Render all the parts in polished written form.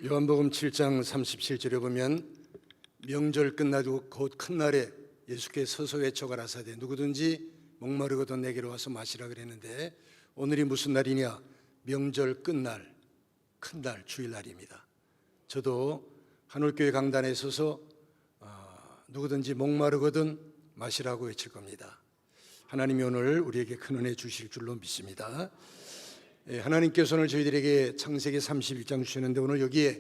요한복음 7장 37절에 보면 명절 끝나고 곧 큰 날에 예수께서 서서 외쳐 가라사대 누구든지 목마르거든 내게로 와서 마시라 그랬는데 오늘이 무슨 날이냐? 명절 끝날 큰 날 주일날입니다. 저도 한올교회 강단에 서서 누구든지 목마르거든 마시라고 외칠 겁니다. 하나님이 오늘 우리에게 큰 은혜 주실 줄로 믿습니다. 하나님께서 오늘 저희들에게 창세기 31장 주시는데 오늘 여기에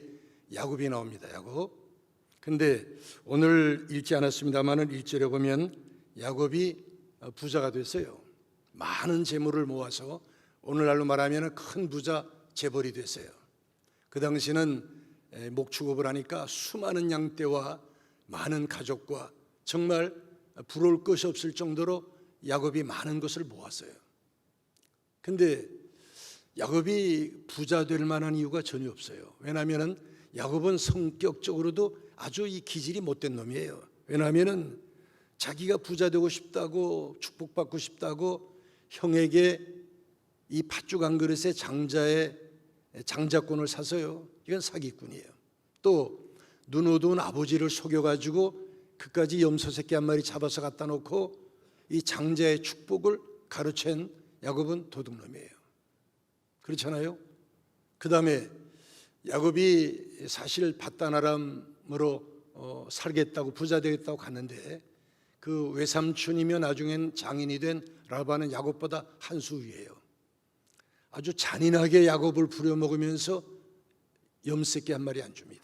야곱이 나옵니다. 야곱. 근데 오늘 읽지 않았습니다만은 1절에 보면 야곱이 부자가 됐어요. 많은 재물을 모아서 오늘날로 말하면 큰 부자 재벌이 됐어요. 그 당시는 목축업을 하니까 수많은 양떼와 많은 가족과 정말 부러울 것이 없을 정도로 야곱이 많은 것을 모았어요. 근데 야곱이 부자 될 만한 이유가 전혀 없어요. 왜냐하면 야곱은 성격적으로도 아주 이 기질이 못된 놈이에요. 왜냐하면 자기가 부자 되고 싶다고 축복받고 싶다고 형에게 이 팥죽 한 그릇에 장자권을 사서요. 이건 사기꾼이에요. 또 눈 어두운 아버지를 속여가지고 그까지 염소 새끼 한 마리 잡아서 갖다 놓고 이 장자의 축복을 가로챈 야곱은 도둑놈이에요. 그렇잖아요. 그 다음에 야곱이 사실 밧단아람으로 살겠다고 부자 되겠다고 갔는데 그 외삼촌이며 나중엔 장인이 된 라반은 야곱보다 한 수 위예요. 아주 잔인하게 야곱을 부려먹으면서 염새끼 한 마리 안 줍니다.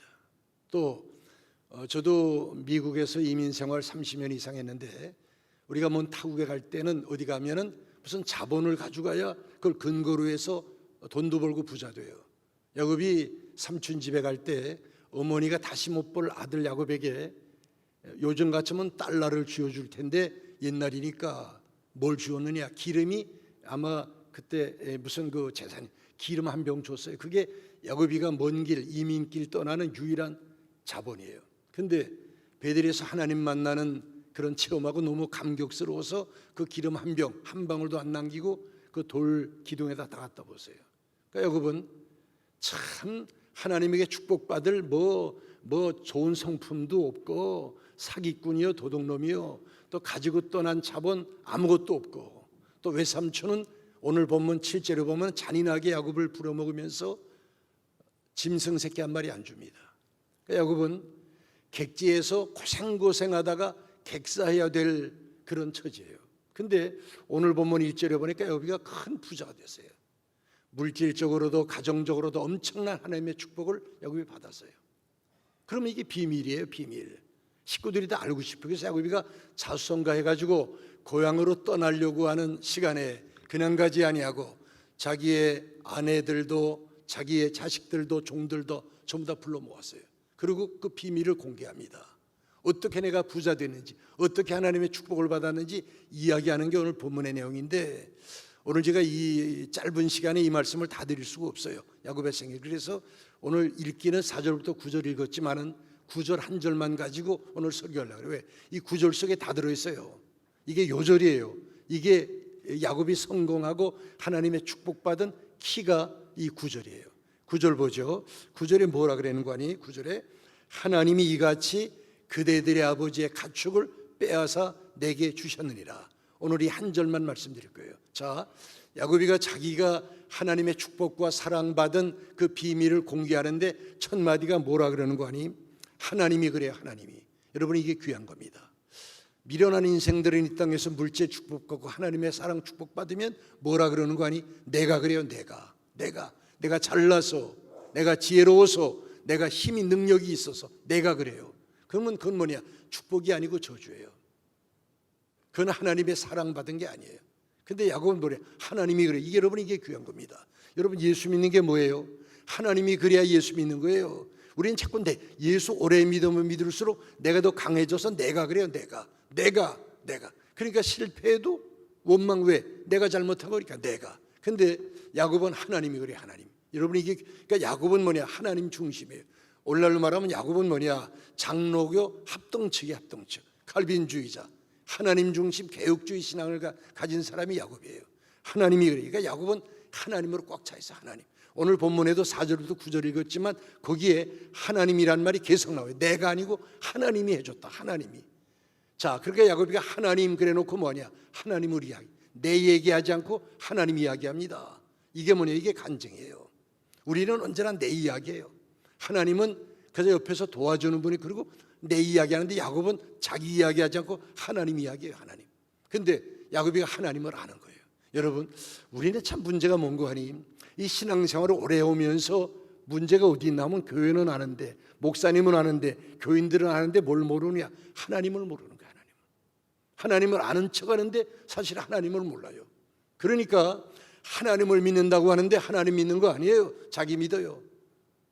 또 저도 미국에서 이민 생활 30년 이상 했는데 우리가 먼 타국에 갈 때는 어디 가면은 무슨 자본을 가져가야 그걸 근거로 해서 돈도 벌고 부자 돼요. 야곱이 삼촌 집에 갈 때 어머니가 다시 못 볼 아들 야곱에게 요즘 같으면 달러를 쥐어줄 텐데 옛날이니까 뭘 주었느냐? 기름이 아마 그때 무슨 그 재산이 기름 한 병 줬어요. 그게 야곱이가 먼 길 이민길 떠나는 유일한 자본이에요. 근데 베델에서 하나님 만나는 그런 체험하고 너무 감격스러워서 그 기름 한 병 한 방울도 안 남기고 그 돌 기둥에다 다 갖다 보세요. 그러니까 야곱은 참 하나님에게 축복받을 뭐 좋은 성품도 없고 사기꾼이요 도둑놈이요 또 가지고 떠난 자본 아무것도 없고 또 외삼촌은 오늘 본문 7절에 보면 잔인하게 야곱을 부려먹으면서 짐승 새끼 한 마리 안 줍니다. 그러니까 야곱은 객지에서 고생하다가 객사해야 될 그런 처지예요. 근데 오늘 본문 1절에 보니까 야곱이가 큰 부자가 됐어요. 물질적으로도 가정적으로도 엄청난 하나님의 축복을 야곱이 받았어요. 그러면 이게 비밀이에요. 비밀. 식구들이 다 알고 싶어요. 그래서 야곱이가 자수성가 해가지고 고향으로 떠나려고 하는 시간에 그냥 가지 아니하고 자기의 아내들도 자기의 자식들도 종들도 전부 다 불러 모았어요. 그리고 그 비밀을 공개합니다. 어떻게 내가 부자 됐는지 어떻게 하나님의 축복을 받았는지 이야기하는 게 오늘 본문의 내용인데 오늘 제가 이 짧은 시간에 이 말씀을 다 드릴 수가 없어요. 야곱의 생일. 그래서 오늘 읽기는 4절부터 9절 읽었지만은 9절 한 절만 가지고 오늘 설교하려고 그래요. 왜? 이 9절 속에 다 들어있어요. 이게 요절이에요. 이게 야곱이 성공하고 하나님의 축복받은 키가 이 9절이에요. 9절 보죠. 9절에 뭐라 그러는 거 아니? 9절에 하나님이 이같이 그대들의 아버지의 가축을 빼앗아 내게 주셨느니라. 오늘 이 한 절만 말씀드릴 거예요. 자, 야곱이가 자기가 하나님의 축복과 사랑받은 그 비밀을 공개하는데 첫 마디가 뭐라 그러는 거 아니? 하나님이 그래요. 하나님이. 여러분 이게 귀한 겁니다. 미련한 인생들은 이 땅에서 물질 축복받고 하나님의 사랑 축복받으면 뭐라 그러는 거 아니? 내가 그래요. 내가 잘나서 내가 지혜로워서 내가 힘이 능력이 있어서 내가 그래요. 그러면 그건 뭐냐? 축복이 아니고 저주예요. 그건 하나님의 사랑받은 게 아니에요. 근데 야곱은 뭐래? 하나님이 그래. 이게 여러분 이게 귀한 겁니다. 여러분 예수 믿는 게 뭐예요? 하나님이 그래야 예수 믿는 거예요. 우리는 자꾸 예수 오래 믿으면 믿을수록 내가 더 강해져서 내가 그래요. 내가. 그러니까 실패해도 원망 왜? 내가 잘못하고 그러니까 내가. 근데 야곱은 하나님이 그래. 하나님. 여러분 이게 그러니까 야곱은 뭐냐? 하나님 중심이에요. 오늘날로 말하면 야곱은 뭐냐? 장로교 합동측이에요. 합동측. 칼빈주의자. 하나님 중심 개혁주의 신앙을 가진 사람이 야곱이에요. 하나님이 그러니까 야곱은 하나님으로 꽉 차 있어. 하나님. 오늘 본문에도 4절부터 9절 읽었지만 거기에 하나님이란 말이 계속 나와요. 내가 아니고 하나님이 해줬다. 하나님이. 자, 그러니까 야곱이가 하나님 그래놓고 뭐냐? 하나님을 이야기. 내 얘기하지 않고 하나님 이야기합니다. 이게 뭐냐? 이게 간증이에요. 우리는 언제나 내 이야기예요. 하나님은 그저 옆에서 도와주는 분이, 그리고 내 이야기하는데 야곱은 자기 이야기하지 않고 하나님 이야기예요. 하나님. 근데 야곱이가 하나님을 아는 거예요. 여러분, 우리는 참 문제가 뭔고 하니, 이 신앙생활을 오래 오면서 문제가 어디 있나 하면 교회는 아는데, 목사님은 아는데, 교인들은 아는데 뭘 모르느냐? 하나님을 모르는 거예요. 하나님을 아는 척하는데 사실 하나님을 몰라요. 그러니까 하나님을 믿는다고 하는데 하나님 믿는 거 아니에요. 자기 믿어요.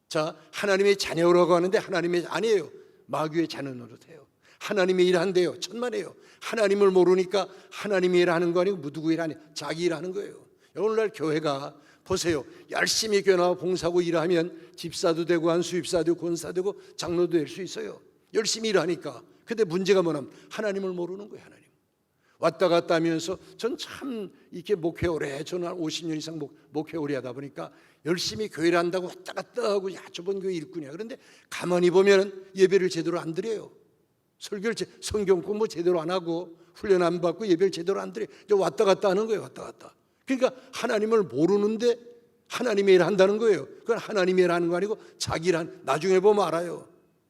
자, 하나님의 자녀라고 하는데 하나님의 아니에요. 마귀의 자녀 노릇해요. 하나님의 일 한대요. 천만에요. 하나님을 모르니까 하나님의 일 하는 거 아니고 누구 일 하냐? 자기 일 하는 거예요. 오늘날 교회가 보세요. 열심히 교회 나와 봉사하고 일하면 집사도 되고 한수입사도 되고 권사도 되고 장로도 될 수 있어요. 열심히 일하니까. 근데 문제가 뭐냐면 하나님을 모르는 거예요. 하나님. 왔다 갔다 하면서 전 참 이렇게 목회 오래, 저는 한 50년 이상 목회 오래 하다 보니까 열심히 교회를 한다고 왔다 갔다 하고, 야, 저번 교회 일꾼이야. 그런데 가만히 보면 예배를 제대로 안 드려요. 설교를 성경 공부 제대로 안 하고 훈련 안 받고 예배를 제대로 안 드려요. 왔다 갔다 하는 거예요. 왔다 갔다. 그러니까 하나님을 모르는데 하나님의 일 한다는 거예요. 그건 하나님의 일 하는 거 아니고 자기 일 나중에 보면 알아요.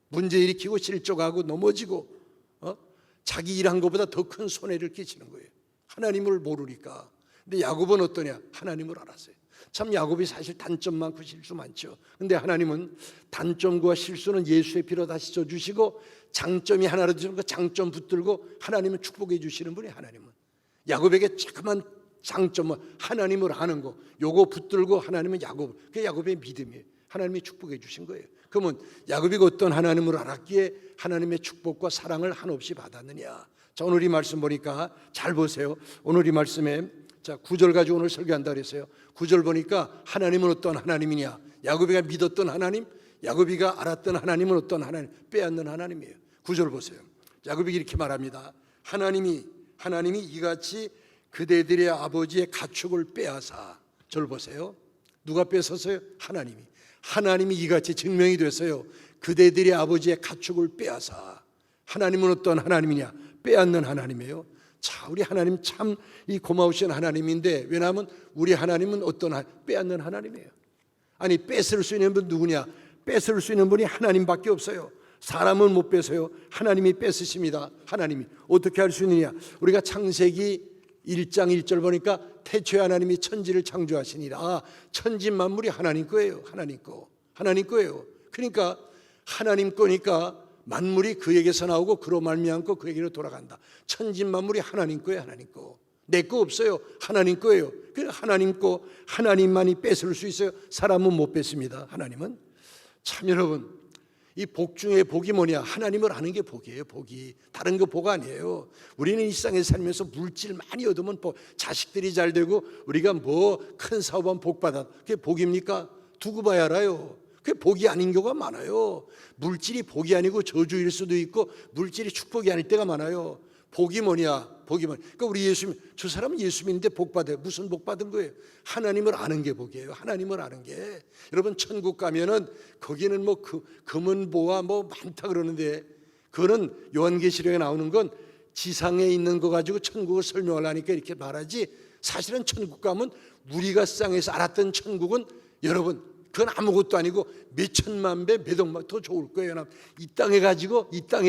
문제 일으키고 실족하고 넘어지고 자기 일한 것보다 더 큰 손해를 끼치는 거예요. 하나님을 모르니까. 근데 야곱은 어떠냐? 하나님을 알았어요. 참 야곱이 사실 단점 많고 실수 많죠. 근데 하나님은 단점과 실수는 예수의 피로 다 씻어주시고, 장점이 하나라도 있으면 그 장점 붙들고 하나님은 축복해 주시는 분이 하나님은. 야곱에게 조그만 장점은 하나님을 아는 거, 요거 붙들고 하나님은 그게 야곱의 믿음이에요. 하나님이 축복해 주신 거예요. 그러면 야곱이가 어떤 하나님을 알았기에 하나님의 축복과 사랑을 한없이 받았느냐? 자, 오늘 이 말씀 보니까 잘 보세요. 오늘 이 말씀에, 자, 9절 가지고 오늘 설교한다 그랬어요. 9절 보니까 하나님은 어떤 하나님이냐? 야곱이가 믿었던 하나님, 야곱이가 알았던 하나님은 어떤 하나님? 빼앗는 하나님이에요. 9절 보세요. 야곱이 이렇게 말합니다. 하나님이 이같이 그대들의 아버지의 가축을 빼앗아. 절 보세요. 누가 뺏었어요? 하나님이 이같이 증명이 됐어요. 그대들의 아버지의 가축을 빼앗아. 하나님은 어떤 하나님이냐? 빼앗는 하나님이에요. 자, 우리 하나님 참 이 고마우신 하나님인데, 왜냐하면 우리 하나님은 어떤 빼앗는 하나님이에요. 아니, 뺏을 수 있는 분 누구냐? 뺏을 수 있는 분이 하나님밖에 없어요. 사람은 못 뺏어요. 하나님이 뺏으십니다. 하나님이 어떻게 할 수 있느냐? 우리가 창세기 1장 1절 보니까 태초에 하나님이 천지를 창조하시니라. 천지 만물이 하나님 거예요. 하나님 거예요. 그러니까 하나님 거니까 만물이 그에게서 나오고 그로 말미암고 그에게로 돌아간다. 천지 만물이 하나님 거예요. 하나님 거. 내 거 없어요. 하나님 거예요. 그래서 하나님 거, 하나님만이 뺏을 수 있어요. 사람은 못 뺏습니다. 하나님은. 참 여러분, 이 복 중에 복이 뭐냐? 하나님을 아는 게 복이에요. 복이. 다른 거 복 아니에요. 우리는 이 세상에 살면서 물질 많이 얻으면 복, 자식들이 잘 되고 우리가 뭐 큰 사업하면 복 받아. 그게 복입니까? 두고 봐야 알아요. 그게 복이 아닌 경우가 많아요. 물질이 복이 아니고 저주일 수도 있고 물질이 축복이 아닐 때가 많아요. 복이 뭐냐? 그러니까 우리 저 사람은 예수 믿는데 복 받아요. 무슨 복 받은 거예요? 하나님을 아는 게 복이에요. 하나님을 아는 게. 여러분, 천국 가면은 거기는 뭐 금은 보화 뭐 많다 그러는데, 그거는 요한계시록에 나오는 건 지상에 있는 거 가지고 천국을 설명하려니까 이렇게 말하지, 사실은 천국 가면 우리가 세상에서 알았던 천국은 여러분, 그건 아무것도 아니고 몇 천만 배, 몇 억만 더 좋을 거예요. 이 땅에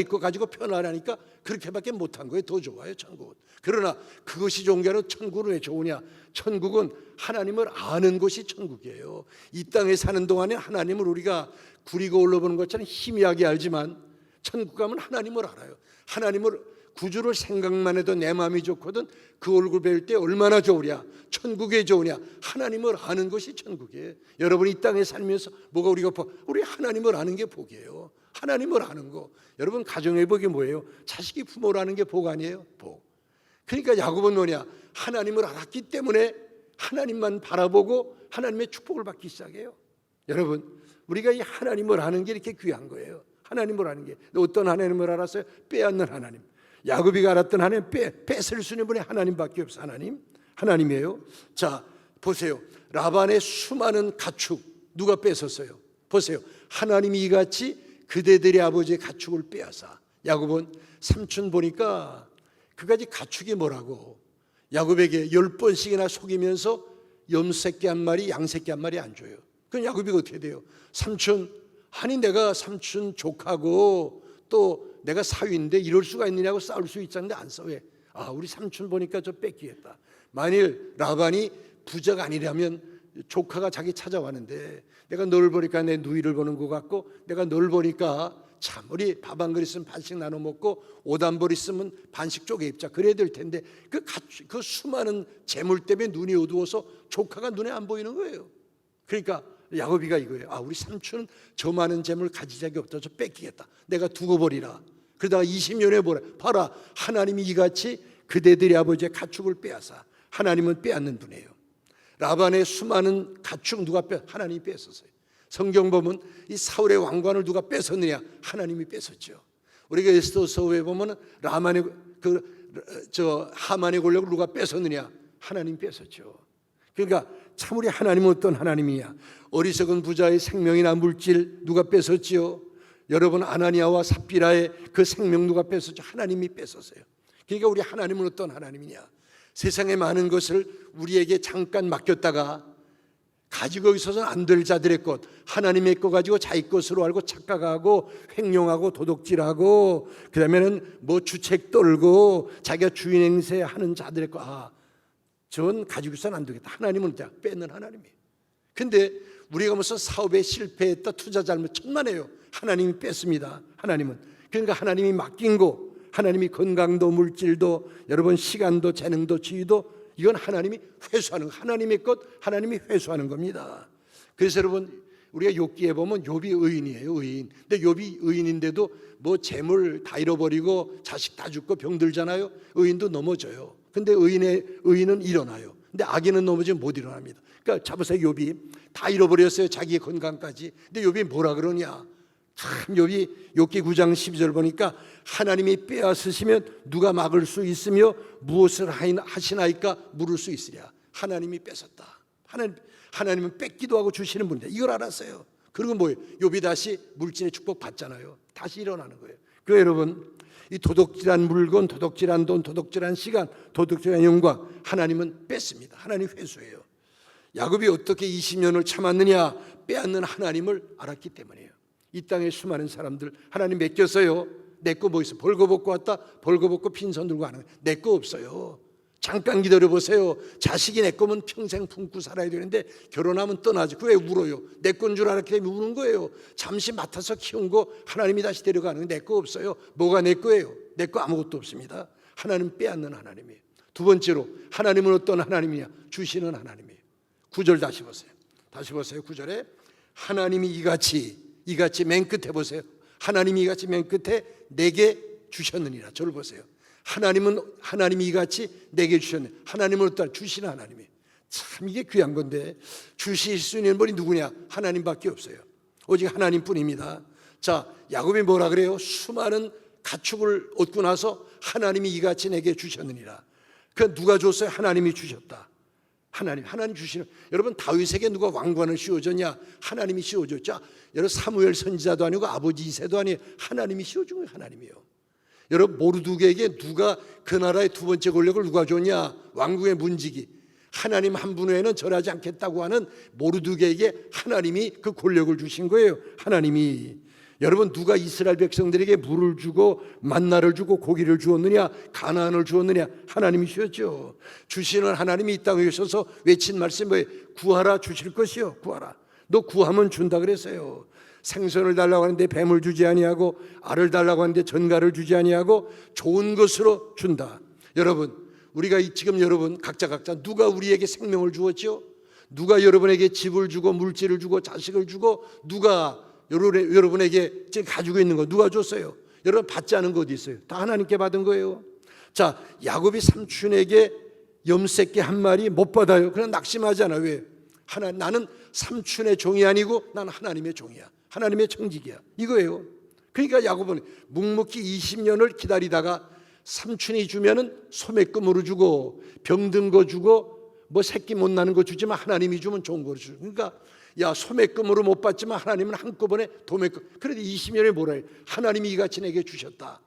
거 가지고 편하라니까 그렇게밖에 못한 거예요. 더 좋아요, 천국은. 그러나 그것이 좋은 게 아니라 천국은 왜 좋으냐? 천국은 하나님을 아는 것이 천국이에요. 이 땅에 사는 동안에 하나님을 우리가 구리고 올라보는 것처럼 희미하게 알지만, 천국 가면 하나님을 알아요. 하나님을, 구주를 생각만 해도 내 마음이 좋거든. 그 얼굴 뵐 때 얼마나 좋으랴? 천국에 좋으냐? 하나님을 아는 것이 천국이에요. 여러분, 이 땅에 살면서 뭐가 우리가 우리 하나님을 아는 게 복이에요. 하나님을 아는 거. 여러분, 가정의 복이 뭐예요? 자식이 부모를 아는 게 복 아니에요? 복. 그러니까 야곱은 뭐냐? 하나님을 알았기 때문에 하나님만 바라보고 하나님의 축복을 받기 시작해요. 여러분, 우리가 이 하나님을 아는 게 이렇게 귀한 거예요. 하나님을 아는 게. 어떤 하나님을 알았어요? 빼앗는 하나님. 야곱이가 알았던 하나님, 뺏을 수 있는 분이 하나님밖에 없어. 하나님이에요. 자, 보세요. 라반의 수많은 가축 누가 뺏었어요? 보세요. 하나님이 이같이 그대들의 아버지의 가축을 빼앗아. 야곱은 삼촌 보니까 그까지 가축이 뭐라고 야곱에게 10번씩이나 속이면서 염새끼 한 마리 양새끼 한 마리 안 줘요. 그럼 야곱이 어떻게 돼요? 삼촌, 아니 내가 삼촌 족하고 또 내가 사위인데 이럴 수가 있느냐고 싸울 수 있었는데 안 싸워. 아, 우리 삼촌 보니까 저 뺏기겠다. 만일 라반이 부자가 아니라면 조카가 자기 찾아왔는데 내가 널 보니까 내 누이를 보는 것 같고 내가 널 보니까 참 우리 밥 한 그릇 있으면 반씩 나눠 먹고 옷 한 벌 있으면 반씩 쪼개 입자 그래야 될 텐데 그 수많은 재물 때문에 눈이 어두워서 조카가 눈에 안 보이는 거예요. 그러니까 야곱이가 이거예요. 아, 우리 삼촌은 저 많은 재물 가질 자격이 없다. 저 뺏기겠다. 내가 두고 버리라. 그러다가 20년에 보라. 봐라. 하나님이 이같이 그대들의 아버지의 가축을 빼앗아. 하나님은 빼앗는 분이에요. 라반의 수많은 가축 누가 하나님이 뺏었어요. 성경 보면 이 사울의 왕관을 누가 뺏었느냐? 하나님이 뺏었죠. 우리가 에스더서에 보면 라만의 하만의 권력을 누가 뺏었느냐? 하나님이 뺏었죠. 그러니까 참 우리 하나님은 어떤 하나님이냐? 어리석은 부자의 생명이나 물질 누가 뺏었지요? 여러분 아나니아와 삽비라의 그 생명 누가 뺏었죠? 하나님이 뺏었어요. 그러니까 우리 하나님은 어떤 하나님이냐? 세상의 많은 것을 우리에게 잠깐 맡겼다가 가지고 있어서는 안 될 자들의 것, 하나님의 것 가지고 자기 것으로 알고 착각하고 횡령하고 도둑질하고 그다음에는 뭐 주책 떨고 자기가 주인 행세하는 자들의 것, 아, 전 가지고 있어서는 안 되겠다. 하나님은 뺏는 하나님이에요. 근데 우리가 무슨 사업에 실패했다, 투자 잘못 천만에요. 하나님이 뺐습니다. 하나님은. 그러니까 하나님이 맡긴 거, 하나님이 건강도 물질도 여러분 시간도 재능도 지위도 이건 하나님이 회수하는 거, 하나님의 것 하나님이 회수하는 겁니다. 그래서 여러분 우리가 욥기에 보면 욥이 의인이에요. 의인. 근데 욥이 의인인데도 뭐 재물 다 잃어버리고 자식 다 죽고 병들잖아요. 의인도 넘어져요. 근데 의인은 일어나요. 근데 악인은 넘어지면 못 일어납니다. 그러니까 잡으세요. 욥이 다 잃어버렸어요. 자기의 건강까지. 근데 욥이 뭐라 그러냐? 참 욥이 욥기 9장 12절 보니까 하나님이 빼앗으시면 누가 막을 수 있으며 무엇을 하시나이까 물을 수 있으랴. 하나님이 뺏었다. 하나님은 뺏기도 하고 주시는 분이다. 이걸 알았어요. 그리고 뭐예요? 욥이 다시 물질의 축복 받잖아요. 다시 일어나는 거예요. 그 여러분 이 도둑질한 물건, 도둑질한 돈, 도둑질한 시간, 도둑질한 영광 하나님은 뺏습니다. 하나님 회수해요. 야곱이 어떻게 20년을 참았느냐? 빼앗는 하나님을 알았기 때문이에요. 이 땅에 수많은 사람들 하나님 맡겼어요. 내 거 뭐 있어? 벌거벗고 왔다. 벌거벗고 빈손 들고 하는 거예요. 내 거 없어요. 잠깐 기다려보세요. 자식이 내 거면 평생 품고 살아야 되는데 결혼하면 떠나지. 그 왜 울어요? 내 건 줄 알았기 때문에 우는 거예요. 잠시 맡아서 키운 거 하나님이 다시 데려가는 내 거 없어요. 뭐가 내 거예요? 내 거 아무것도 없습니다. 하나님 빼앗는 하나님이에요. 두 번째로 하나님은 어떤 하나님이냐? 주시는 하나님이에요. 9절 다시 보세요. 다시 보세요. 9절에 하나님이 이같이 맨 끝에 보세요. 하나님이 이같이 맨 끝에 내게 주셨느니라. 저를 보세요. 하나님이 이같이 내게 주셨네. 하나님은 어떠한 주시는 하나님이에요. 참 이게 귀한 건데 주실 수 있는 분이 누구냐? 하나님밖에 없어요. 오직 하나님뿐입니다. 자, 야곱이 뭐라 그래요? 수많은 가축을 얻고 나서 하나님이 이같이 내게 주셨느니라. 그 누가 줬어요? 하나님이 주셨다. 하나님 주시는. 여러분 다윗에게 누가 왕관을 씌워줬냐? 하나님이 씌워줬죠. 여러분 사무엘 선지자도 아니고 아버지 이새도 아니에요. 하나님이 씌워준 거예요. 하나님이요. 여러분 모르드게에게 누가 그 나라의 두 번째 권력을 누가 줬냐? 왕궁의 문지기. 하나님 한 분 외에는 절하지 않겠다고 하는 모르드게에게 하나님이 그 권력을 주신 거예요. 하나님이. 여러분 누가 이스라엘 백성들에게 물을 주고 만나를 주고 고기를 주었느냐? 가나안을 주었느냐? 하나님이 주셨죠. 주시는 하나님이 이 땅에 오셔서 외친 말씀이 뭐예요? 구하라 주실 것이요. 구하라. 너 구하면 준다 그랬어요. 생선을 달라고 하는데 뱀을 주지 아니하고 알을 달라고 하는데 전갈을 주지 아니하고 좋은 것으로 준다. 여러분 우리가 지금 여러분 각자 누가 우리에게 생명을 주었죠? 누가 여러분에게 집을 주고 물질을 주고 자식을 주고 누가 여러분에게 지금 가지고 있는 거 누가 줬어요? 여러분 받지 않은 거 어디 있어요? 다 하나님께 받은 거예요. 자, 야곱이 삼촌에게 염새끼 한 마리 못 받아요. 그냥 낙심하지 않아. 왜? 나는 삼촌의 종이 아니고 나는 하나님의 종이야. 하나님의 청직이야. 이거예요. 그러니까 야곱은 묵묵히 20년을 기다리다가 삼촌이 주면은 소매금으로 주고 병든 거 주고 뭐 새끼 못 나는 거 주지만 하나님이 주면 좋은 거 주죠. 그러니까 야 소매금으로 못 받지만 하나님은 한꺼번에 도매금. 그래도 20년에 뭐라 해요? 하나님이 이같이 내게 주셨다.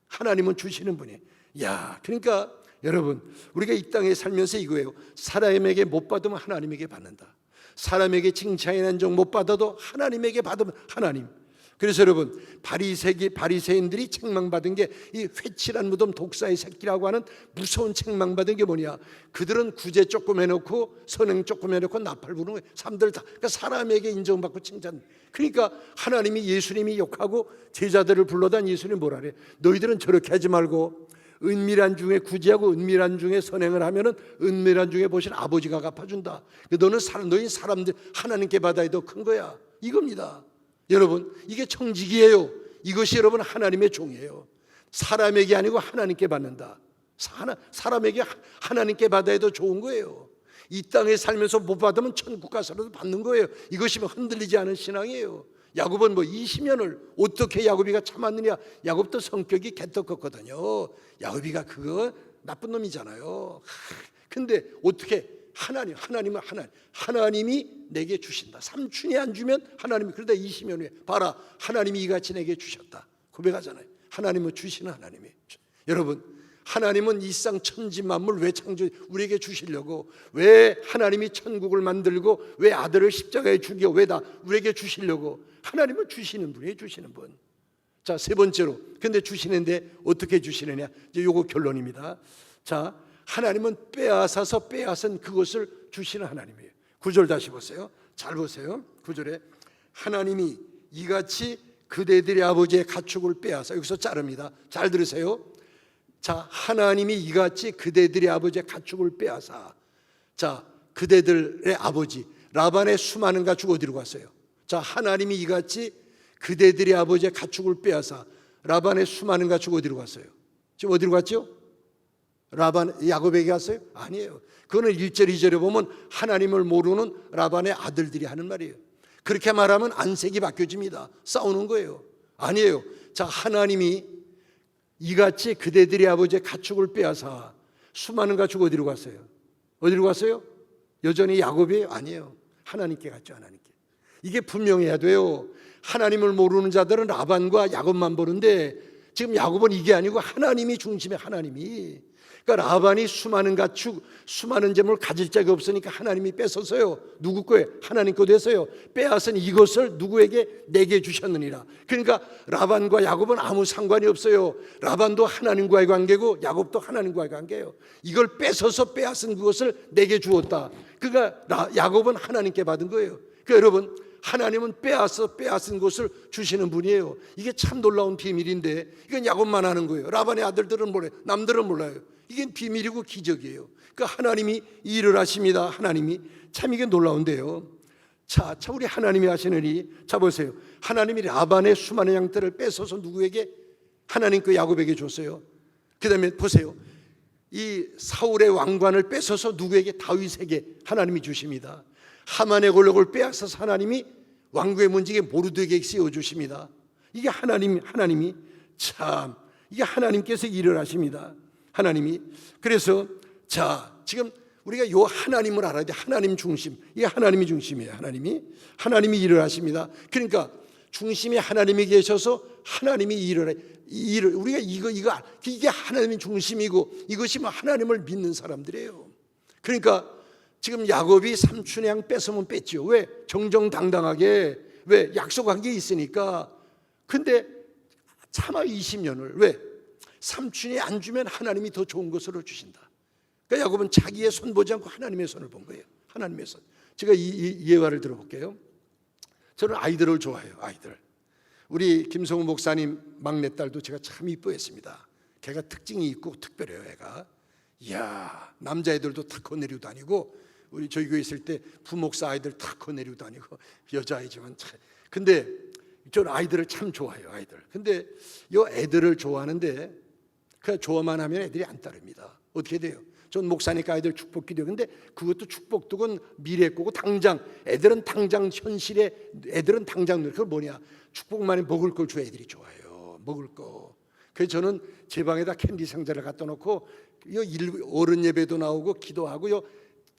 하나님은 주시는 분이. 야, 그러니까 여러분 우리가 이 땅에 살면서 이거예요. 사람에게 못 받으면 하나님에게 받는다. 사람에게 칭찬이나 인정 못 받아도 하나님에게 받으면 하나님. 그래서 여러분 바리새인들이 책망받은 게 이 회칠한 무덤 독사의 새끼라고 하는 무서운 책망받은 게 뭐냐? 그들은 구제 조금 해놓고 선행 조금 해놓고 나팔 부는 거예요. 사람들 다. 그러니까 사람에게 인정받고 칭찬. 그러니까 하나님이 예수님이 욕하고 제자들을 불러다 예수님이 뭐라 그래? 너희들은 저렇게 하지 말고 은밀한 중에 구제하고 은밀한 중에 선행을 하면은 은밀한 중에 보신 아버지가 갚아준다. 너희 사람들 하나님께 받아야 더 큰 거야. 이겁니다. 여러분 이게 청직이에요. 이것이 여러분 하나님의 종이에요. 사람에게 아니고 하나님께 받는다. 사람에게 하나님께 받아야 더 좋은 거예요. 이 땅에 살면서 못 받으면 천국 가서라도 받는 거예요. 이것이 흔들리지 않은 신앙이에요. 야곱은 뭐 20년을 어떻게 야곱이가 참았느냐? 야곱도 성격이 개떡같거든요. 야곱이가 그거 나쁜 놈이잖아요. 근데 어떻게 하나님이 내게 주신다. 삼촌이 안 주면 하나님이 그러다 20년 후에 봐라 하나님이 이같이 내게 주셨다 고백하잖아요. 하나님은 주시는 하나님이에요. 여러분 하나님은 이 쌍 천지 만물 왜 창조 우리에게 주시려고 왜 하나님이 천국을 만들고 왜 아들을 십자가에 죽여 왜 다 우리에게 주시려고 하나님은 주시는 분이에요. 주시는 분. 자, 세 번째로 근데 주시는데 어떻게 주시느냐? 이제 요거 결론입니다. 자, 하나님은 빼앗은 그것을 주시는 하나님이에요. 9절 다시 보세요. 잘 보세요. 9절에 하나님이 이같이 그대들의 아버지의 가축을 빼앗아 여기서 자릅니다. 잘 들으세요. 자, 하나님이 이같이 그대들의 아버지의 가축을 빼앗아. 자, 그대들의 아버지 라반의 수많은 가축 어디로 갔어요? 자, 하나님이 이같이 그대들의 아버지의 가축을 빼앗아 라반의 수많은 가축 어디로 갔어요? 지금 어디로 갔죠? 야곱에게 갔어요? 아니에요. 그거는 1절 2절에 보면 하나님을 모르는 라반의 아들들이 하는 말이에요. 그렇게 말하면 안색이 바뀌어집니다. 싸우는 거예요. 아니에요. 자, 하나님이 이같이 그대들의 아버지의 가축을 빼앗아 수많은 가축 어디로 갔어요? 어디로 갔어요? 여전히 야곱이에요? 아니에요. 하나님께 갔죠. 하나님께. 이게 분명해야 돼요. 하나님을 모르는 자들은 라반과 야곱만 보는데 지금 야곱은 이게 아니고 하나님이 중심에 하나님이. 그러니까 라반이 수많은 가축, 수많은 재물을 가질 자가 없으니까 하나님이 뺏어서요. 누구 거에? 하나님 거 돼서요. 빼앗은 이것을 누구에게? 내게 주셨느니라. 그러니까 라반과 야곱은 아무 상관이 없어요. 라반도 하나님과의 관계고 야곱도 하나님과의 관계예요. 이걸 뺏어서 빼앗은 그것을 내게 주었다. 그러니까 야곱은 하나님께 받은 거예요. 그러니까 여러분 하나님은 빼앗은 것을 주시는 분이에요. 이게 참 놀라운 비밀인데 이건 야곱만 하는 거예요. 라반의 아들들은 몰라요. 남들은 몰라요. 이게 비밀이고 기적이에요. 그러니까 하나님이 일을 하십니다. 하나님이 참 이게 놀라운데요. 자, 우리 하나님이 하시느니 자 보세요. 하나님이 라반의 수많은 양떼를 뺏어서 누구에게? 하나님 그 야곱에게 줬어요. 그 다음에 보세요. 이 사울의 왕관을 뺏어서 누구에게? 다윗에게 하나님이 주십니다. 하만의 권력을 빼앗아서 하나님이 왕국의 문지기 모르드에게 씌워주십니다. 이게 하나님이 참 이게 하나님께서 일을 하십니다. 하나님이. 그래서 자 지금 우리가 요 하나님을 알아야 돼. 하나님 중심. 이게 하나님이 중심이에요. 하나님이 일을 하십니다. 그러니까 중심에 하나님이 계셔서 하나님이 일을 우리가 이게 하나님이 중심이고 이것이 하나님을 믿는 사람들이에요. 그러니까 지금 야곱이 삼촌의 양 뺏으면 뺐죠. 왜? 정정당당하게. 왜? 약속한 게 있으니까. 근데 차마 20년을 왜? 삼촌이 안 주면 하나님이 더 좋은 것으로 주신다. 그러니까 야곱은 자기의 손 보지 않고 하나님의 손을 본 거예요. 하나님의 손. 제가 이 예화를 들어볼게요. 저는 아이들을 좋아해요. 아이들. 우리 김성우 목사님 막내딸도 제가 참 이뻐했습니다. 걔가 특징이 있고 특별해요. 애가. 이야, 남자애들도 다 커내리고 다니고 우리 저희 교회 있을 때 부목사 아이들 다 커내리고 다니고 여자아이지만 참. 근데 저는 아이들을 참 좋아해요. 아이들. 근데 이 애들을 좋아하는데 그 좋아만 하면 애들이 안 따릅니다. 어떻게 돼요? 전 목사니까 아이들 축복 기도해요. 근데 그것도 축복도 미래 거고 당장 애들은 당장 현실에 애들은 당장 그걸 뭐냐? 축복만이 먹을 걸 줘야 애들이 좋아해요. 먹을 거. 그래서 저는 제 방에다 캔디 상자를 갖다 놓고 어른 예배도 나오고 기도하고요.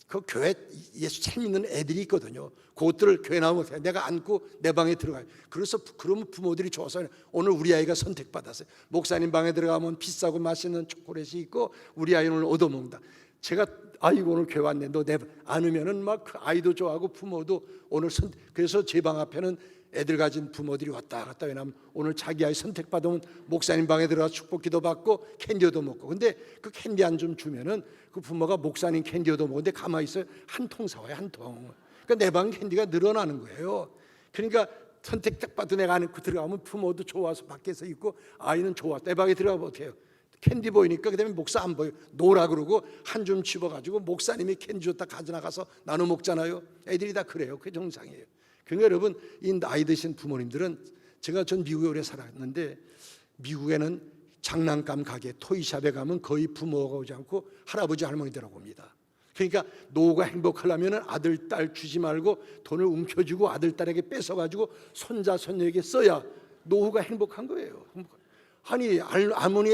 그 교회 예수 잘 믿는 애들이 있거든요. 그것들을 교회 나오면 내가 안고 내 방에 들어가요. 그래서 그러면 부모들이 좋아서 오늘 우리 아이가 선택받았어요. 목사님 방에 들어가면 비싸고 맛있는 초콜릿이 있고 우리 아이는 오늘 얻어먹는다. 제가 아이고 오늘 교회 왔네. 너 내 안 오면은 막 그 아이도 좋아하고 부모도 오늘 그래서 제 방 앞에는 애들 가진 부모들이 왔다 갔다. 왜냐하면 오늘 자기 아이 선택받으면 목사님 방에 들어가서 축복 기도 받고 캔디 얻어 먹고. 근데 그 캔디 한 좀 주면은 그 부모가 목사님 캔디 얻어 먹는데 가만히 있어요. 한 통 사와요, 한 통. 그러니까 내 방 캔디가 늘어나는 거예요. 그러니까 선택 받은 애가 안고 들어가면 부모도 좋아서 밖에서 있고 아이는 좋아. 내 방에 들어가면 어떻게 해요? 캔디 보이니까 그다음에 목사 안 보여. 노라 그러고 한 줌 집어가지고 목사님이 캔디 줬다 가져나가서 나눠 먹잖아요. 애들이 다 그래요. 그게 정상이에요. 그러니까 여러분 이 나이 드신 부모님들은 전 미국에 오래 살았는데 미국에는 장난감 가게 토이샵에 가면 거의 부모가 오지 않고 할아버지 할머니들하고 옵니다. 그러니까 노후가 행복하려면 아들 딸 주지 말고 돈을 움켜쥐고 아들 딸에게 뺏어가지고 손자 손녀에게 써야 노후가 행복한 거예요. 아니 할머니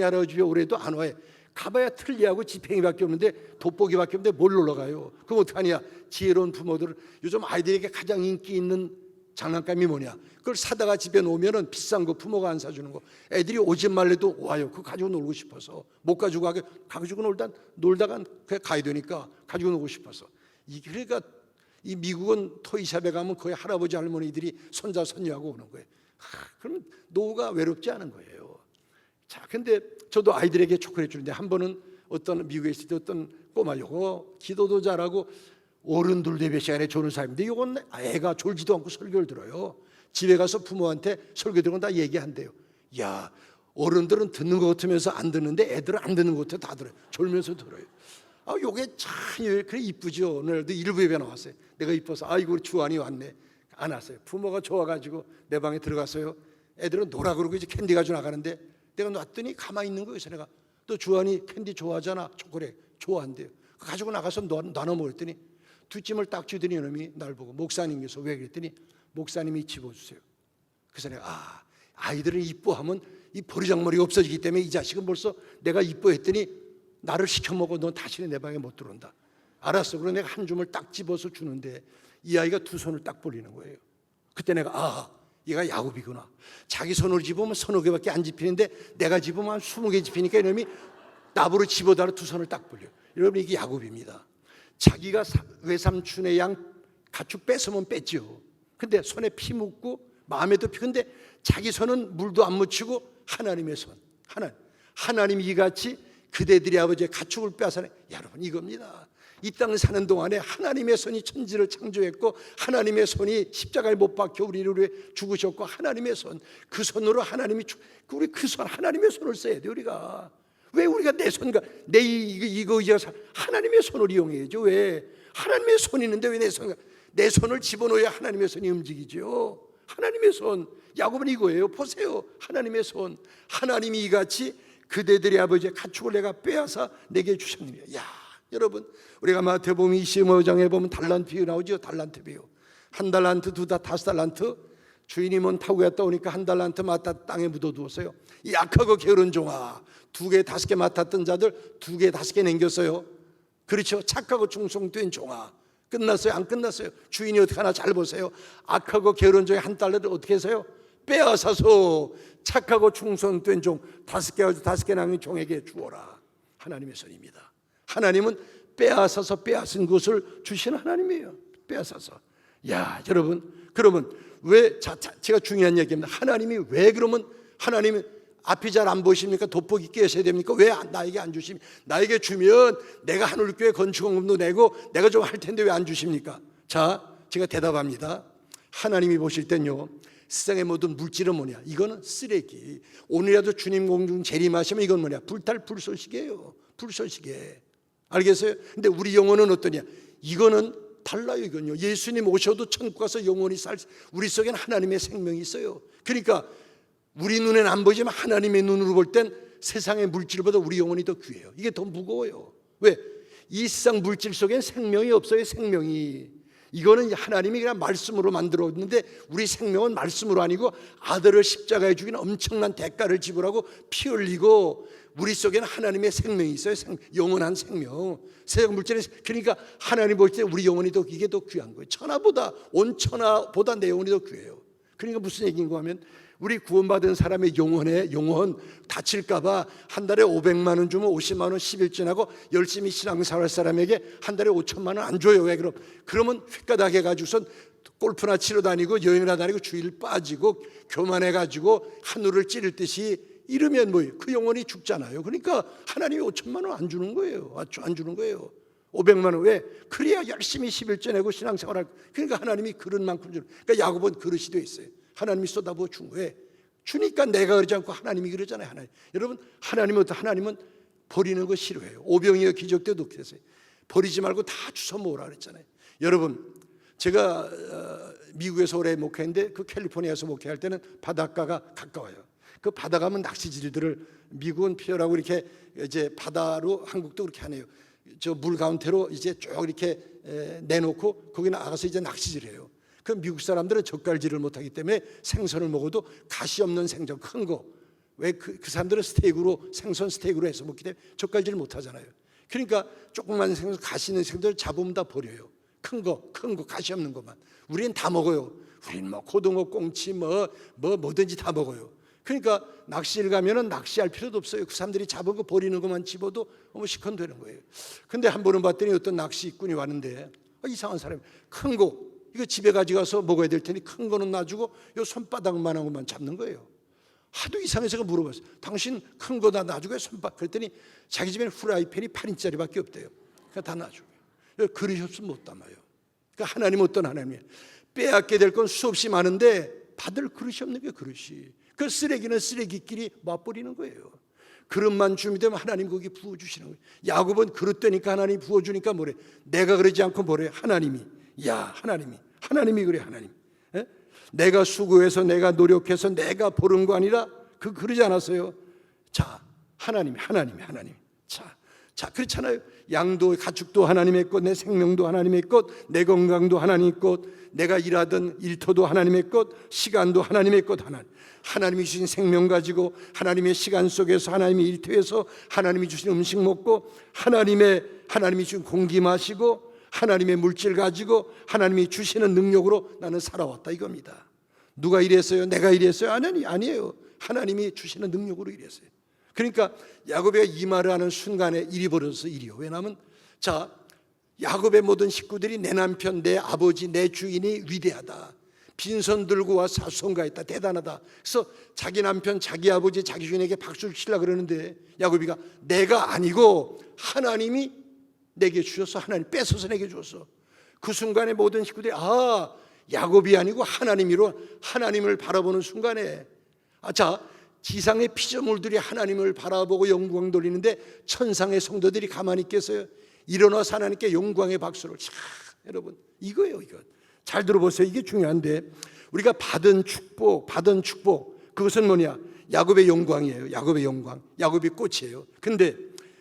할아버지 집에 오래도 안 와요. 가봐야 틀리하고 지팽이밖에 없는데 돋보기밖에 없는데 뭘 놀러 가요? 그럼 어떡하냐? 지혜로운 부모들은 요즘 아이들에게 가장 인기 있는 장난감이 뭐냐? 그걸 사다가 집에 놓으면은 비싼 거 부모가 안 사주는 거. 애들이 오지 말래도 와요. 그거 가지고 놀고 싶어서 못 가지고 가지고 놀다가 그냥 가야 되니까 가지고 놀고 싶어서. 그러니까 이 미국은 토이샵에 가면 거의 할아버지 할머니들이 손자 손녀하고 오는 거예요. 그러면 노후가 외롭지 않은 거예요. 자, 근데 저도 아이들에게 초콜릿 주는데 한 번은 어떤 미국에 있을 때 어떤 꼬마려고 기도도 잘하고 어른들 예배 시간에 조는 사람인데 이건 애가 졸지도 않고 설교를 들어요. 집에 가서 부모한테 설교 들으면 다 얘기한대요. 야, 어른들은 듣는 것 같으면서 안 듣는데 애들은 안 듣는 것 같아 다 들어요. 졸면서 들어요. 아, 요게 참 그래 이쁘죠. 오늘도 일부 예배 나왔어요. 내가 이뻐서 아이고 주안이 왔네. 안 왔어요. 부모가 좋아가지고 내 방에 들어갔어요. 애들은 놀아 그러고 이제 캔디 가지고 나가는데 내가 놨더니 가만히 있는 거예요. 내가 또 주안이 캔디 좋아하잖아. 초콜릿 좋아한대요. 가지고 나가서 나눠 먹었더니 두 찜을 딱 주더니 이놈이 날 보고 목사님께서 왜 그랬더니 목사님이 집어주세요. 그래서 내가 아이들을 이뻐하면 이 버리장머리가 없어지기 때문에 이 자식은 벌써 내가 이뻐했더니 나를 시켜먹어. 넌 다시는 내 방에 못 들어온다. 알았어. 그래서 내가 한 줌을 딱 집어서 주는데 이 아이가 두 손을 딱 벌리는 거예요. 그때 내가 얘가 야곱이구나. 자기 손으로 집으면 서너 개밖에 안 집히는데 내가 집으면 한 20개 집히니까 이놈이 나보로 집어달라 두 손을 딱 벌려. 여러분 이게 야곱입니다. 자기가 외삼촌의 양 가축 뺏으면 뺐죠. 근데 손에 피 묻고 마음에도 피. 근데 자기 손은 물도 안 묻히고 하나님의 손. 하나님이 이같이 그대들의 아버지의 가축을 빼앗아내. 여러분 이겁니다. 이 땅 사는 동안에 하나님의 손이 천지를 창조했고 하나님의 손이 십자가에 못 박혀 우리를 위해 죽으셨고 하나님의 손, 그 손으로 하나님이 우리 그 손 하나님의 손을 써야 돼. 우리가 왜 우리가 내 손과 내 이거 이어서 하나님의 손을 이용해야죠. 왜 하나님의 손이 있는데 왜 내 손을 집어넣어야 하나님의 손이 움직이죠. 하나님의 손. 야곱은 이거예요. 보세요. 하나님의 손. 하나님이 이같이 그대들의 아버지의 가축을 내가 빼앗아 내게 주셨느냐. 야, 여러분 우리가 마태복음 25장에 보면 달란트 비유 나오죠. 달란트 비유. 한 달란트, 두 달, 다섯 달란트. 주인이 뭔 타고 갔다 오니까 한 달란트 맡아 땅에 묻어두었어요. 이 약하고 게으른 종아, 2개, 5개 맡았던 자들 2개, 5개 남겼어요. 그렇죠. 착하고 충성된 종아. 끝났어요? 안 끝났어요? 주인이 어떻게 하나 잘 보세요. 악하고 게으른 종의 한 달러를 어떻게 해서요? 빼앗아서 착하고 충성된 종 5개 가지고 5개 남긴 종에게 주어라. 하나님의 손입니다. 하나님은 빼앗아서 빼앗은 것을 주시는 하나님이에요. 빼앗아서. 야, 여러분, 그러면 왜 제가 중요한 얘기입니다. 하나님이 왜 그러면 하나님이 앞이 잘 안 보이십니까? 돋보기 끼셔야 됩니까? 왜 나에게 안 주십니까? 나에게 주면 내가 하늘교회 건축원금도 내고 내가 좀 할 텐데 왜 안 주십니까? 자, 제가 대답합니다. 하나님이 보실 땐요, 세상의 모든 물질은 뭐냐? 이거는 쓰레기. 오늘이라도 주님 공중 재림하시면 이건 뭐냐? 불탈 불쏘시개예요. 불쏘시개. 알겠어요? 근데 우리 영혼은 어떠냐? 이거는 달라요. 이건요, 예수님 오셔도 천국 가서 영원히 우리 속에는 하나님의 생명이 있어요. 그러니까 우리 눈에는 안 보이지만 하나님의 눈으로 볼 땐 세상의 물질보다 우리 영혼이 더 귀해요. 이게 더 무거워요. 왜? 이 세상 물질 속엔 생명이 없어요. 생명이. 이거는 하나님이 그냥 말씀으로 만들었는데 우리 생명은 말씀으로 아니고 아들을 십자가에 죽인 엄청난 대가를 지불하고 피 흘리고 우리 속에는 하나님의 생명이 있어요. 영원한 생명. 세상 물질에 그러니까 하나님 볼 때 우리 영혼이 더 이게 더 귀한 거예요. 천하보다 온 천하보다 내 영혼이 더 귀해요. 그러니까 무슨 얘기인가 하면 우리 구원받은 사람의 영혼 다칠까봐 한 달에 500만 원 주면 50만 원 11전하고 열심히 신앙생활 사람에게 한 달에 5천만 원 안 줘요. 왜 그러면 휘가닥 해가지고선 골프나 치러 다니고 여행이나 다니고 주일 빠지고 교만해가지고 하늘을 찌를 듯이 이러면 뭐예요? 그 영혼이 죽잖아요. 그러니까 하나님이 5천만 원 안 주는 거예요. 안 주는 거예요. 500만 원 왜? 그래야 열심히 11전 내고 신앙생활할. 그러니까 하나님이 그릇만큼 주는. 그러니까 야곱은 그릇이 돼 있어요. 하나님이 쏟아부어 준 거예요. 주니까 내가 그러지 않고 하나님이 그러잖아요. 하나님. 여러분 하나님은 버리는 거 싫어해요. 오병이어 기적 때도 그랬어요. 버리지 말고 다 주워 모으라 그랬잖아요. 여러분 제가 미국에서 오래 목회했는데 그 캘리포니아에서 목회할 때는 바닷가가 가까워요. 그 바다 가면 낚시질들을 미국은 피어라고 이렇게 이제 바다로 한국도 그렇게 하네요. 저 물 가운데로 이제 쭉 이렇게 내놓고 거기 나가서 이제 낚시질해요. 그 미국 사람들은 젓갈질을 못하기 때문에 생선을 먹어도 가시 없는 생선 큰 거. 왜 그 사람들은 생선 스테이크로 해서 먹기 때문에 젓갈질을 못하잖아요. 그러니까 조그만 생선 가시 있는 생선을 잡으면 다 버려요. 큰 거 가시 없는 것만. 우리는 다 먹어요. 우리는 뭐 고등어, 꽁치 뭐든지 다 먹어요. 그러니까 낚시를 가면은 낚시할 필요도 없어요. 그 사람들이 잡은 거 버리는 것만 집어도 시큰되는 거예요. 근데 한 번은 봤더니 어떤 낚시꾼이 왔는데 이상한 사람이 큰 거 이거 집에 가져가서 먹어야 될 테니 큰 거는 놔주고 요 손바닥만한 것만 잡는 거예요. 하도 이상해서 물어봤어요. 당신 큰 거 다 놔주고 손바닥. 그랬더니 자기 집에는 후라이팬이 8인짜리밖에 없대요. 그러니까 다 놔주고 그릇이 없으면 못 담아요. 그러니까 하나님 어떤 하나님이에요. 빼앗게 될 건 수없이 많은데 받을 그릇이 없는 게 그릇이. 그 쓰레기는 쓰레기끼리 맛버리는 거예요. 그릇만 주면 되면 하나님 거기 부어주시는 거예요. 야곱은 그릇 되니까 하나님 부어주니까 뭐래? 내가 그러지 않고 뭐래? 하나님이 그래. 하나님. 에? 내가 수고해서 내가 노력해서 내가 버는 거 아니라 그러지 않았어요. 자, 하나님. 자, 그렇잖아요. 양도 가축도 하나님의 것, 내 생명도 하나님의 것, 내 건강도 하나님의 것, 내가 일하던 일터도 하나님의 것, 시간도 하나님의 것. 하나님이 주신 생명 가지고 하나님의 시간 속에서 하나님의 일터에서 하나님이 주신 음식 먹고 하나님이 주신 공기 마시고 하나님의 물질 가지고 하나님이 주시는 능력으로 나는 살아왔다 이겁니다. 누가 이랬어요? 내가 이랬어요? 아니에요. 하나님이 주시는 능력으로 이랬어요. 그러니까 야곱이 이 말을 하는 순간에 일이 벌어져서 일이요. 왜냐하면 자, 야곱의 모든 식구들이 내 남편, 내 아버지, 내 주인이 위대하다. 빈손 들고 와 사수성가했다. 대단하다. 그래서 자기 남편, 자기 아버지, 자기 주인에게 박수를 치려고 그러는데 야곱이가 내가 아니고 하나님이 내게 주셔서 하나님 뺏어서 내게 주었어. 그 순간에 모든 식구들이 야곱이 아니고 하나님을 바라보는 순간에 자, 지상의 피조물들이 하나님을 바라보고 영광 돌리는데 천상의 성도들이 가만히 있겠어요? 일어나서 하나님께 영광의 박수를 여러분 이거예요. 이거 잘 들어보세요. 이게 중요한데 우리가 받은 축복 그것은 뭐냐? 야곱의 영광이에요. 야곱의 영광, 야곱의 꽃이에요. 근데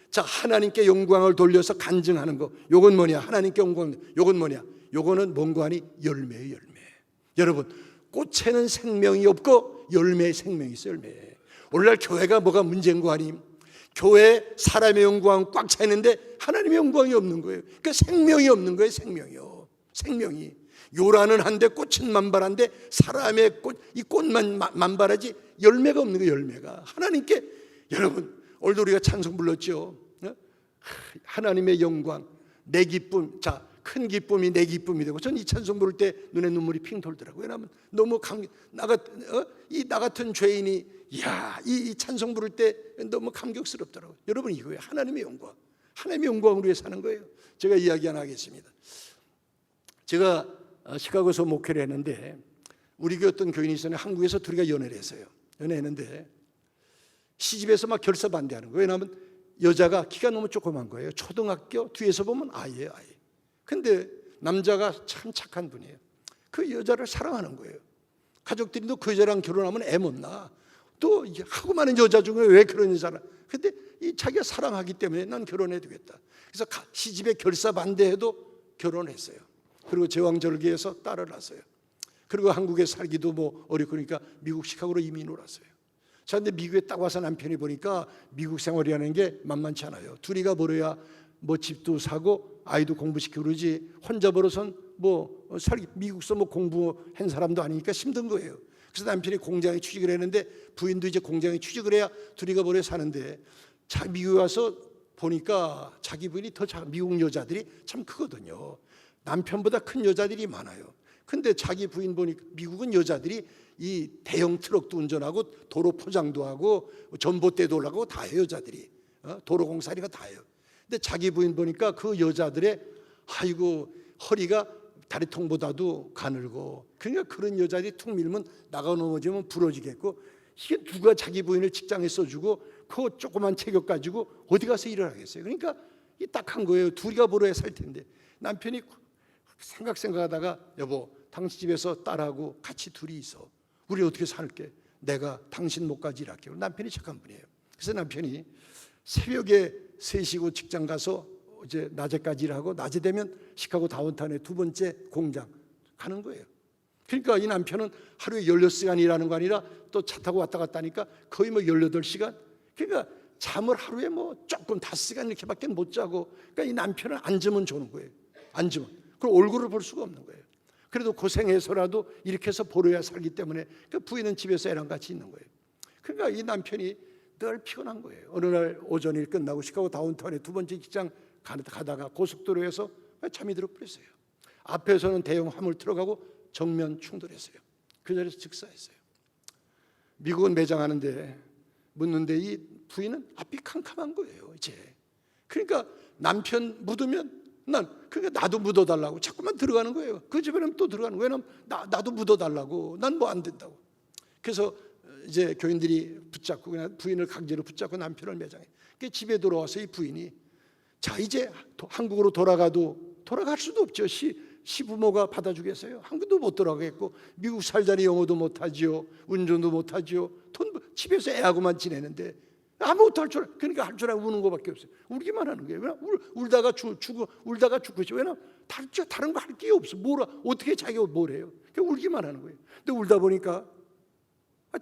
자, 하나님께 영광을 돌려서 간증하는 거 요건 뭐냐? 하나님께 영광 요건 뭐냐? 요거는 뭔가 하니 열매예요. 열매. 여러분 꽃에는 생명이 없고 열매에 생명이 있어요. 열매. 오늘날 교회가 뭐가 문제인 거 아님? 교회 사람의 영광 꽉 차 있는데 하나님의 영광이 없는 거예요. 그러니까 생명이 없는 거예요. 생명이 요란은 한데 꽃은 만발한데 사람의 이 꽃만 만발하지 열매가 없는 거예요. 열매가 하나님께. 여러분 오늘도 우리가 찬송 불렀죠. 하나님의 영광 내 기쁨. 자, 큰 기쁨이 내 기쁨이 되고 전 이 찬송 부를 때 눈에 눈물이 핑 돌더라고요. 왜냐하면 너무 나 같은 죄인이 이 찬송 부를 때 너무 감격스럽더라고요. 여러분 이거예요. 하나님의 영광을 위해 사는 거예요. 제가 이야기 하나 하겠습니다. 제가 시카고에서 목회를 했는데 우리 교회 어떤 교인이 있었는데 한국에서 둘이가 연애를 했어요. 연애했는데 시집에서 막 결사 반대하는 거예요. 왜냐하면 여자가 키가 너무 조그만 거예요. 초등학교 뒤에서 보면 아이예요. 근데 남자가 참 착한 분이에요. 그 여자를 사랑하는 거예요. 가족들이 또 그 여자랑 결혼하면 애 못 낳아. 또 하고 많은 여자 중에 왜 그런 여자를. 근데 자기가 사랑하기 때문에 난 결혼해야 되겠다. 그래서 시집에 결사 반대해도 결혼했어요. 그리고 제왕절개에서 딸을 낳았어요. 그리고 한국에 살기도 뭐 어렵고 그러니까 미국 시카고로 이민을 왔어요. 자, 근데 미국에 딱 와서 남편이 보니까 미국 생활이라는 게 만만치 않아요. 둘이가 벌어야 뭐 집도 사고 아이도 공부시키고 그러지 혼자 벌어선 뭐 미국서 뭐 공부한 사람도 아니니까 힘든 거예요. 그래서 남편이 공장에 취직을 했는데 부인도 이제 공장에 취직을 해야 둘이가 벌어 사는데 미국에 와서 보니까 자기 부인이 미국 여자들이 참 크거든요. 남편보다 큰 여자들이 많아요. 근데 자기 부인 보니까 미국은 여자들이 이 대형 트럭도 운전하고 도로 포장도 하고 전봇대도 올라가고 다 해요. 여자들이 도로공사리가 다 해요. 근데 자기 부인 보니까 그 여자들의 아이고 허리가 다리통보다도 가늘고 그러니까 그런 여자들이 툭 밀면 나가 넘어지면 부러지겠고 이게 누가 자기 부인을 직장에 써주고 그 조그만 체격 가지고 어디 가서 일을 하겠어요. 그러니까 이 딱한 거예요. 둘이가 벌어야 살 텐데 남편이 생각하다가 여보 당신 집에서 딸하고 같이 둘이 있어. 우리 어떻게 살게? 내가 당신 목까지 일할게요. 남편이 착한 분이에요. 그래서 남편이 새벽에 3시고 직장 가서 이제 낮에까지 일하고 낮에 되면 시카고 다운타운의 두 번째 공장 가는 거예요. 그러니까 이 남편은 하루에 16시간 일하는 거 아니라 또 차 타고 왔다 갔다 하니까 거의 뭐 18시간. 그러니까 잠을 하루에 뭐 조금 5시간 이렇게밖에 못 자고 그러니까 이 남편은 앉으면 좋은 거예요. 앉으면. 그리고 얼굴을 볼 수가 없는 거예요. 그래도 고생해서라도 이렇게 해서 벌어야 살기 때문에 그 부인은 집에서 애랑 같이 있는 거예요. 그러니까 이 남편이 늘 피곤한 거예요. 어느 날 오전 일 끝나고 시카고 다운타운에 두 번째 직장 가다가 고속도로에서 잠이 들어버렸어요. 앞에서는 대형 화물 들어가고 정면 충돌했어요. 그 자리에서 즉사했어요. 미국은 매장하는데 묻는데 이 부인은 앞이 캄캄한 거예요. 이제 그러니까 남편 묻으면 그러니까 나도 묻어달라고 자꾸만 들어가는 거예요. 그 집에는 또 들어가는 거예요. 왜냐면 나도 묻어달라고. 난 뭐 안 된다고. 그래서 이제 교인들이 붙잡고 그냥 부인을 강제로 붙잡고 남편을 매장해. 그 집에 돌아와서 이 부인이 자 이제 한국으로 돌아갈 수도 없죠. 시부모가 받아주겠어요? 한국도 못 돌아가겠고 미국 살자니 영어도 못하지요. 운전도 못하지요. 집에서 애하고만 지내는데 아무것도 할 줄 그러니까 할 줄 알고 우는 거밖에 없어요. 울기만 하는 거예요. 왜냐 울다가 죽고 있죠. 왜냐 다른 거 할 게 없어. 어떻게 자기가 뭘 해요? 그냥 울기만 하는 거예요. 근데 울다 보니까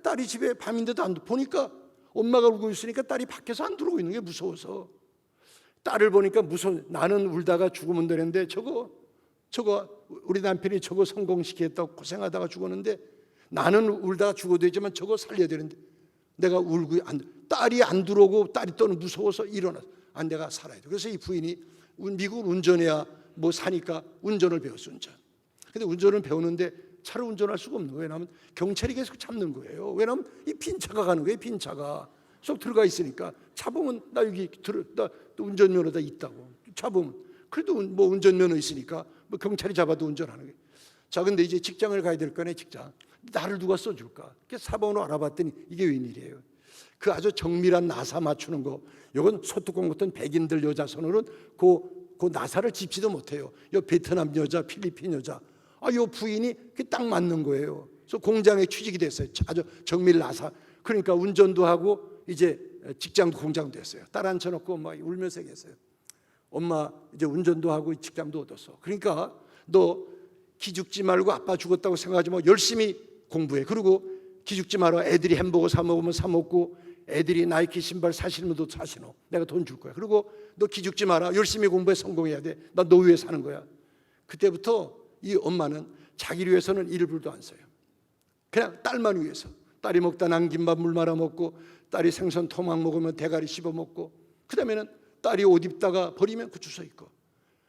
딸이 집에 밤인데도 안 보니까 엄마가 울고 있으니까 딸이 밖에서 안 들어오고 있는 게 무서워서 딸을 보니까 무서워. 나는 울다가 죽으면 되는데 저거 우리 남편이 저거 성공시키겠다고 고생하다가 죽었는데 나는 울다가 죽어도 되지만 저거 살려야 되는데 내가 울고 딸이 안 들어오고 딸이 또는 무서워서 일어나서 내가 살아야 돼. 그래서 이 부인이 미국 운전해야 뭐 사니까 운전을 배웠어. 근데 운전을 배우는데 차를 운전할 수가 없는 거예요. 왜냐하면 경찰이 계속 잡는 거예요. 왜냐하면 이 빈 차가 가는 거예요. 빈 차가 쏙 들어가 있으니까 차 보면 나 여기 나 운전면허 다 있다고. 차 보면 그래도 뭐 운전면허 있으니까 뭐 경찰이 잡아도 운전하는 거예요. 자, 근데 이제 직장을 가야 될 거네. 직장 나를 누가 써줄까? 사번호 알아봤더니 이게 웬일이에요? 그 아주 정밀한 나사 맞추는 거. 이건 소뚜껑 같은 백인들 여자 손으로는 그 나사를 짚지도 못해요. 요 베트남 여자, 필리핀 여자. 요 부인이 딱 맞는 거예요. 그래서 공장에 취직이 됐어요. 아주 정밀 나사. 그러니까 운전도 하고 이제 직장도 공장도 했어요. 딸 앉혀놓고 막 울면서 얘기했어요. 엄마 이제 운전도 하고 직장도 얻었어. 그러니까 너 기죽지 말고 아빠 죽었다고 생각하지 마. 열심히 공부해. 그리고 기죽지 마라. 애들이 햄버거 사 먹으면 사 먹고 애들이 나이키 신발 사시는 도 사시노. 내가 돈 줄 거야. 그리고 너 기죽지 마라. 열심히 공부해 성공해야 돼. 나 너 위해 사는 거야. 그때부터 이 엄마는 자기를 위해서는 일불도 안 써요. 그냥 딸만 위해서. 딸이 먹다 남긴 밥 물 말아 먹고 딸이 생선 토막 먹으면 대가리 씹어 먹고 그다음에는 딸이 옷 입다가 버리면 그 주워 입고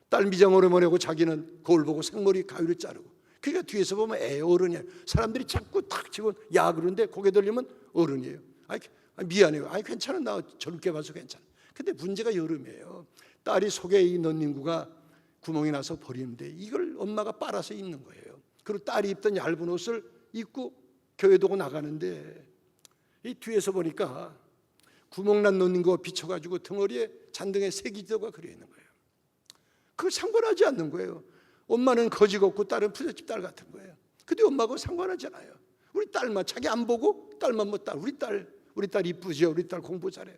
딸 미장원을 보내고 자기는 거울 보고 생머리 가위를 자르고 그러니까 뒤에서 보면 어른이야. 사람들이 자꾸 탁 치고 야 그런데 고개 돌리면 어른이에요. 미안해요. 괜찮아. 나 젊게 봐서 괜찮아. 근데 문제가 여름이에요. 딸이 속에 넣은 인구가 구멍이 나서 버리는데 이걸 엄마가 빨아서 입는 거예요. 그리고 딸이 입던 얇은 옷을 입고 교회도 나가는데 이 뒤에서 보니까 구멍난 넣는 거 비춰가지고 등허리에 잔등에 새기도가 그려 있는 거예요. 그걸 상관하지 않는 거예요. 엄마는 거지 같고 딸은 부잣집 딸 같은 거예요. 근데 엄마하고 상관하지 않아요. 우리 딸만 자기 안 보고 딸만 뭐 딸 우리 딸 이쁘죠. 우리 딸 공부 잘해.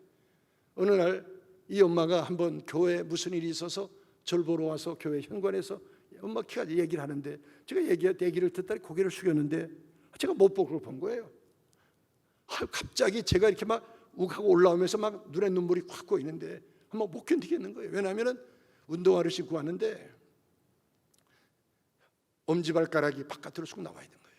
어느 날 이 엄마가 한번 교회에 무슨 일이 있어서 절 보러 와서 교회 현관에서 엄마 키가 얘기를 하는데 제가 얘기를 듣다니 고개를 숙였는데 제가 못 보고 본 거예요. 갑자기 제가 이렇게 막 욱하고 올라오면서 막 눈에 눈물이 확 고이는데 막 못 견디겠는 거예요. 왜냐하면 운동화를 신고 왔는데 엄지발가락이 바깥으로 쑥 나와 있는 거예요.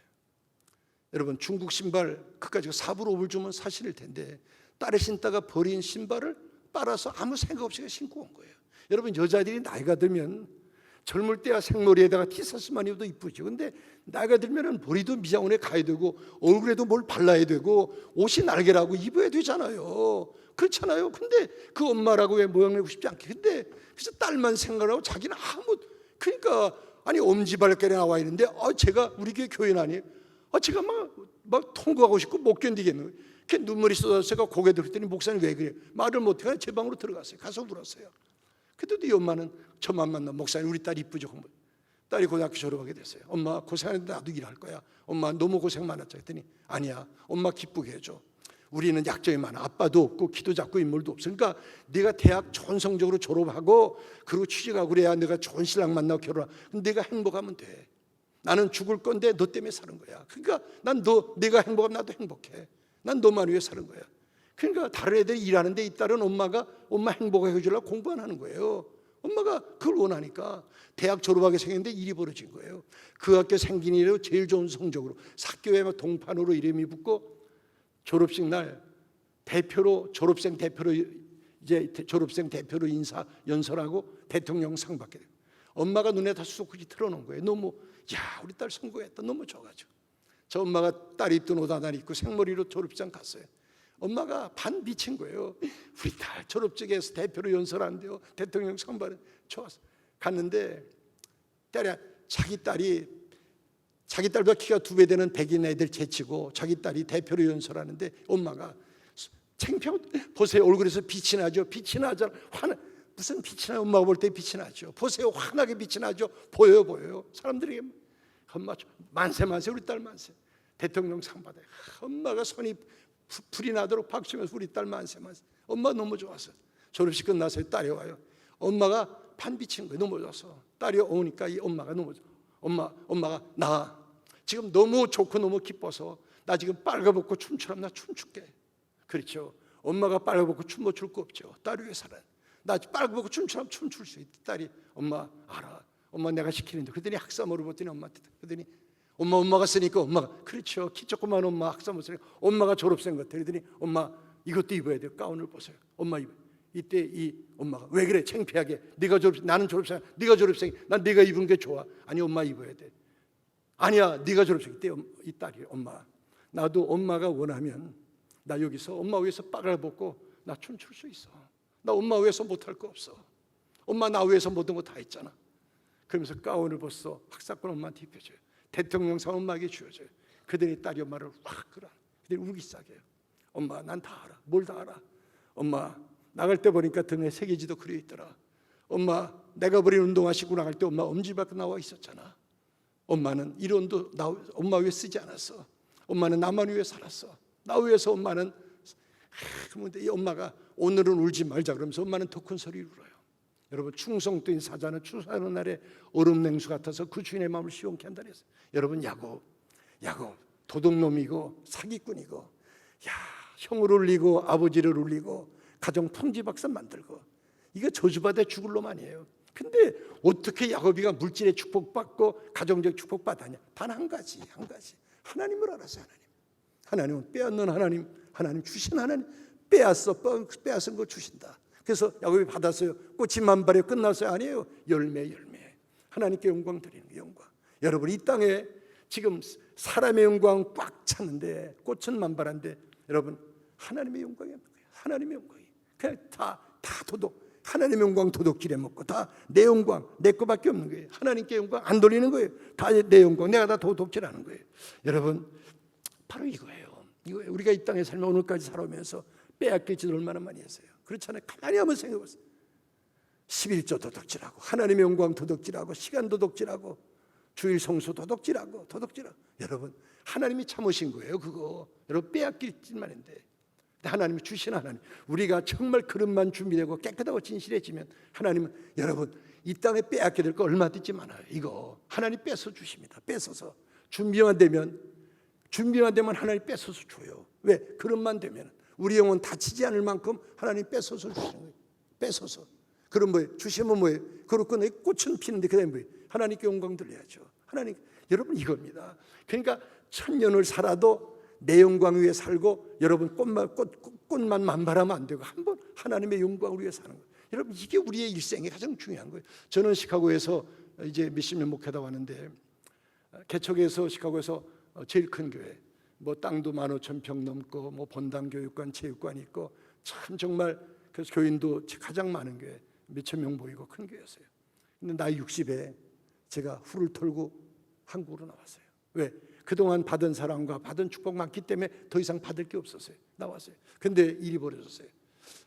여러분, 중국 신발 그까지 4불 5불 주면 사실일 텐데 딸이 신다가 버린 신발을 빨아서 아무 생각 없이 신고 온 거예요. 여러분, 여자들이 나이가 들면 젊을 때야 생머리에다가 티셔츠만 입어도 이쁘죠. 근데 나이가 들면은 머리도 미장원에 가야 되고 얼굴에도 뭘 발라야 되고 옷이 날개라고 입어야 되잖아요. 그렇잖아요. 근데 그 엄마라고 왜 모양 내고 싶지 않게. 근데 그래서 딸만 생각하고 자기는 그러니까 아니 엄지발가락에 나와 있는데 제가 우리 교회 아니에요. 제가 막 통과하고 싶고 못 견디겠는 거예요. 그 눈물이 쏟아서 제가 고개 들었더니 목사님 왜 그래요? 말을 못해서 제 방으로 들어갔어요. 가서 울었어요. 그때도 이 엄마는 저만 만나 목사님 우리 딸 이쁘죠? 딸이 고등학교 졸업하게 됐어요. 엄마 고생하는데 나도 일할 거야. 엄마 너무 고생 많았죠. 했더니 아니야, 엄마 기쁘게 해줘. 우리는 약점이 많아. 아빠도 없고 키도 작고 인물도 없으니까 네가 대학 좋은 성적으로 졸업하고 그리고 취직하고 그래야 내가 좋은 신랑 만나고 결혼하고 내가 행복하면 돼. 나는 죽을 건데 너 때문에 사는 거야. 그러니까 네가 행복하면 나도 행복해. 난 너만 위해 사는 거야. 그러니까 다른 애들이 일하는데 이 딸은 엄마 행복하게 해주려고 공부 안 하는 거예요. 엄마가 그걸 원하니까 대학 졸업하게 생겼는데 일이 벌어진 거예요. 그 학교 생긴 일로 제일 좋은 성적으로 사교회 동판으로 이름이 붙고 졸업식 날 졸업생 대표로 인사 연설하고 대통령 상 받게 돼요. 엄마가 눈에 다 쏙쏙이 틀어놓은 거예요. 너무 우리 딸 성공했다. 너무 좋아가지고 저 엄마가 딸이 입던 옷 하나 입고 생머리로 졸업장 갔어요. 엄마가 반 미친 거예요. 우리 딸 졸업식에서 대표로 연설한대요. 대통령 상 받은 좋았어. 갔는데 자기 딸보다 키가 2배 되는 백인 애들 제치고 자기 딸이 대표로 연설하는데 엄마가 창피하고 보세요. 얼굴에서 빛이 나죠. 빛이 나잖아. 무슨 빛이 나요? 엄마가 볼 때 빛이 나죠. 보세요. 환하게 빛이 나죠. 보여요. 사람들에게 엄마 만세 우리 딸 만세. 대통령 상 받아요. 엄마가 손이 불이 나도록 박수면서 우리 딸 만세. 엄마 너무 좋았어. 졸업식 끝나서 딸이 와요. 엄마가 판 비친 거예요. 너무 좋아서 딸이 오니까 이 엄마가 너무 좋아. 엄마가 나 지금 너무 좋고 너무 기뻐서 나 지금 빨가벗고 춤추라면 나 춤출게. 그렇죠. 엄마가 빨가벗고 춤 못 출 거 없죠. 딸이 왜 살아? 나 빨가벗고 춤추라면 춤출 수 있다. 딸이 엄마 알아. 엄마 내가 시키는데. 그랬더니 학사모를 봤더니 엄마한테. 그랬더니 엄마가 쓰니까 엄마가 그렇죠. 키 조그만 엄마 학사모 쓰니까 엄마가 졸업생 같아. 그랬더니 엄마 이것도 입어야 돼요. 가운을 벗어요. 엄마 입어. 이때 이 엄마가 왜 그래? 창피하게. 나는 졸업생. 네가 졸업생. 난 네가 입은 게 좋아. 아니 엄마 입어야 돼. 아니야. 네가 졸업생. 이때 이 딸이 엄마. 나도 엄마가 원하면 나 여기서 엄마 위해서 빠갈 벗고 나 춤출 수 있어. 나 엄마 위해서 못할 거 없어. 엄마 나 위해서 모든 거 다 했잖아. 그러면서 가운을 벗어 학사권 엄마한테 입혀줘요. 대통령상 엄마에게 주어져요. 그들이 딸이 엄마를 확 끌어. 그들이 울기 시작해요. 엄마 난 다 알아. 뭘 다 알아? 엄마 나갈 때 보니까 등에 세계지도 그려 있더라. 엄마 내가 버린 운동화 신고 나갈 때 엄마 엄지발가락 나와 있었잖아. 엄마는 이론도 엄마 위해 쓰지 않았어. 엄마는 나만 위해 살았어. 나 위해서 엄마는 그런데 이 엄마가 오늘은 울지 말자 그러면서 엄마는 더 큰 소리를 울어요. 여러분 충성된 사자는 추수하는 날에 얼음 냉수 같아서 그 주인의 마음을 시원케 한다 그랬어요. 여러분 야곱 도둑놈이고 사기꾼이고 형을 울리고 아버지를 울리고 가정 통지박산 만들고 이거 저주받아 죽을 놈 아니에요. 근데 어떻게 야곱이가 물질의 축복받고 가정적 축복받았냐? 단 한 가지 하나님을 알았어요. 하나님은 빼앗는 하나님 주신 하나님 빼앗은 거 주신다. 그래서 야곱이 받았어요. 꽃이 만발에 끝났어요? 아니에요. 열매 하나님께 영광 드리는 영광. 여러분 이 땅에 지금 사람의 영광 꽉 찼는데 꽃은 만발한데 여러분 하나님의 영광이 없는 거예요. 하나님의 영광이 그냥 다 도둑. 하나님의 영광 도둑질해 먹고 다 내 영광 내 거밖에 없는 거예요. 하나님께 영광 안 돌리는 거예요. 다 내 영광 내가 다 도둑질하는 거예요. 여러분 바로 이거예요. 우리가 이 땅에 살면 오늘까지 살아오면서 빼앗길 짓을 얼마나 많이 했어요. 그렇잖아요. 가만히 한번 생각해보세요. 11조 도둑질하고 하나님의 영광 도둑질하고 시간 도둑질하고 주일 성수 도둑질하고 여러분 하나님이 참으신 거예요. 그거 여러분 빼앗길 짓만 했는데 하나님이 주신 하나님 우리가 정말 그릇만 준비되고 깨끗하고 진실해지면 하나님은 여러분 이 땅에 빼앗게 될 거 얼마든지 많아요. 이거 하나님 뺏어 주십니다. 뺏어서 준비만 되면 하나님 뺏어서 줘요. 왜? 그릇만 되면 우리 영혼 다치지 않을 만큼 하나님 뺏어서 주시는 거예요. 뺏어서. 그럼 뭐예요? 주시면 뭐예요? 그릇 끝에 꽃은 피는데 그다음에 뭐예요? 하나님께 영광 돌려야죠. 하나님, 여러분 이겁니다. 그러니까 1000년을 살아도 내 영광 위에 살고 여러분 꽃만 만발하면 안 되고 한번 하나님의 영광을 위해 사는 거예요. 여러분 이게 우리의 일생에 가장 중요한 거예요. 저는 시카고에서 이제 몇십 년 목회다 왔는데 개척에서 시카고에서 제일 큰 교회, 뭐 땅도 15,000평 넘고 뭐 본당 교육관, 체육관이 있고 참 정말 그래서 교인도 가장 많은 교회, 몇천 명 모이고 큰 교회였어요. 근데 나이 60에 제가 후를 털고 한국으로 나왔어요. 왜? 그동안 받은 사랑과 받은 축복 많기 때문에 더 이상 받을 게 없었어요. 나왔어요. 근데 일이 벌어졌어요.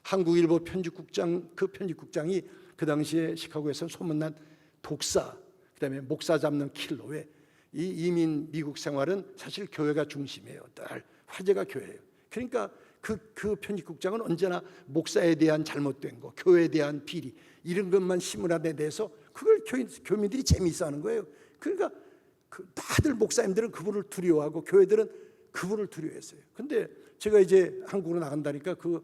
한국일보 편집국장, 그 편집국장이 그 당시에 시카고에서 소문난 독사, 그다음에 목사 잡는 킬러. 왜? 이 이민 미국 생활은 사실 교회가 중심이에요. 늘 화제가 교회예요. 그러니까 그 편집국장은 언제나 목사에 대한 잘못된 거, 교회에 대한 비리 이런 것만 신문화에 대해서 그걸 교민들이 재미있어하는 거예요. 그러니까 다들 목사님들은 그분을 두려워하고 교회들은 그분을 두려워했어요. 근데 제가 이제 한국으로 나간다니까 그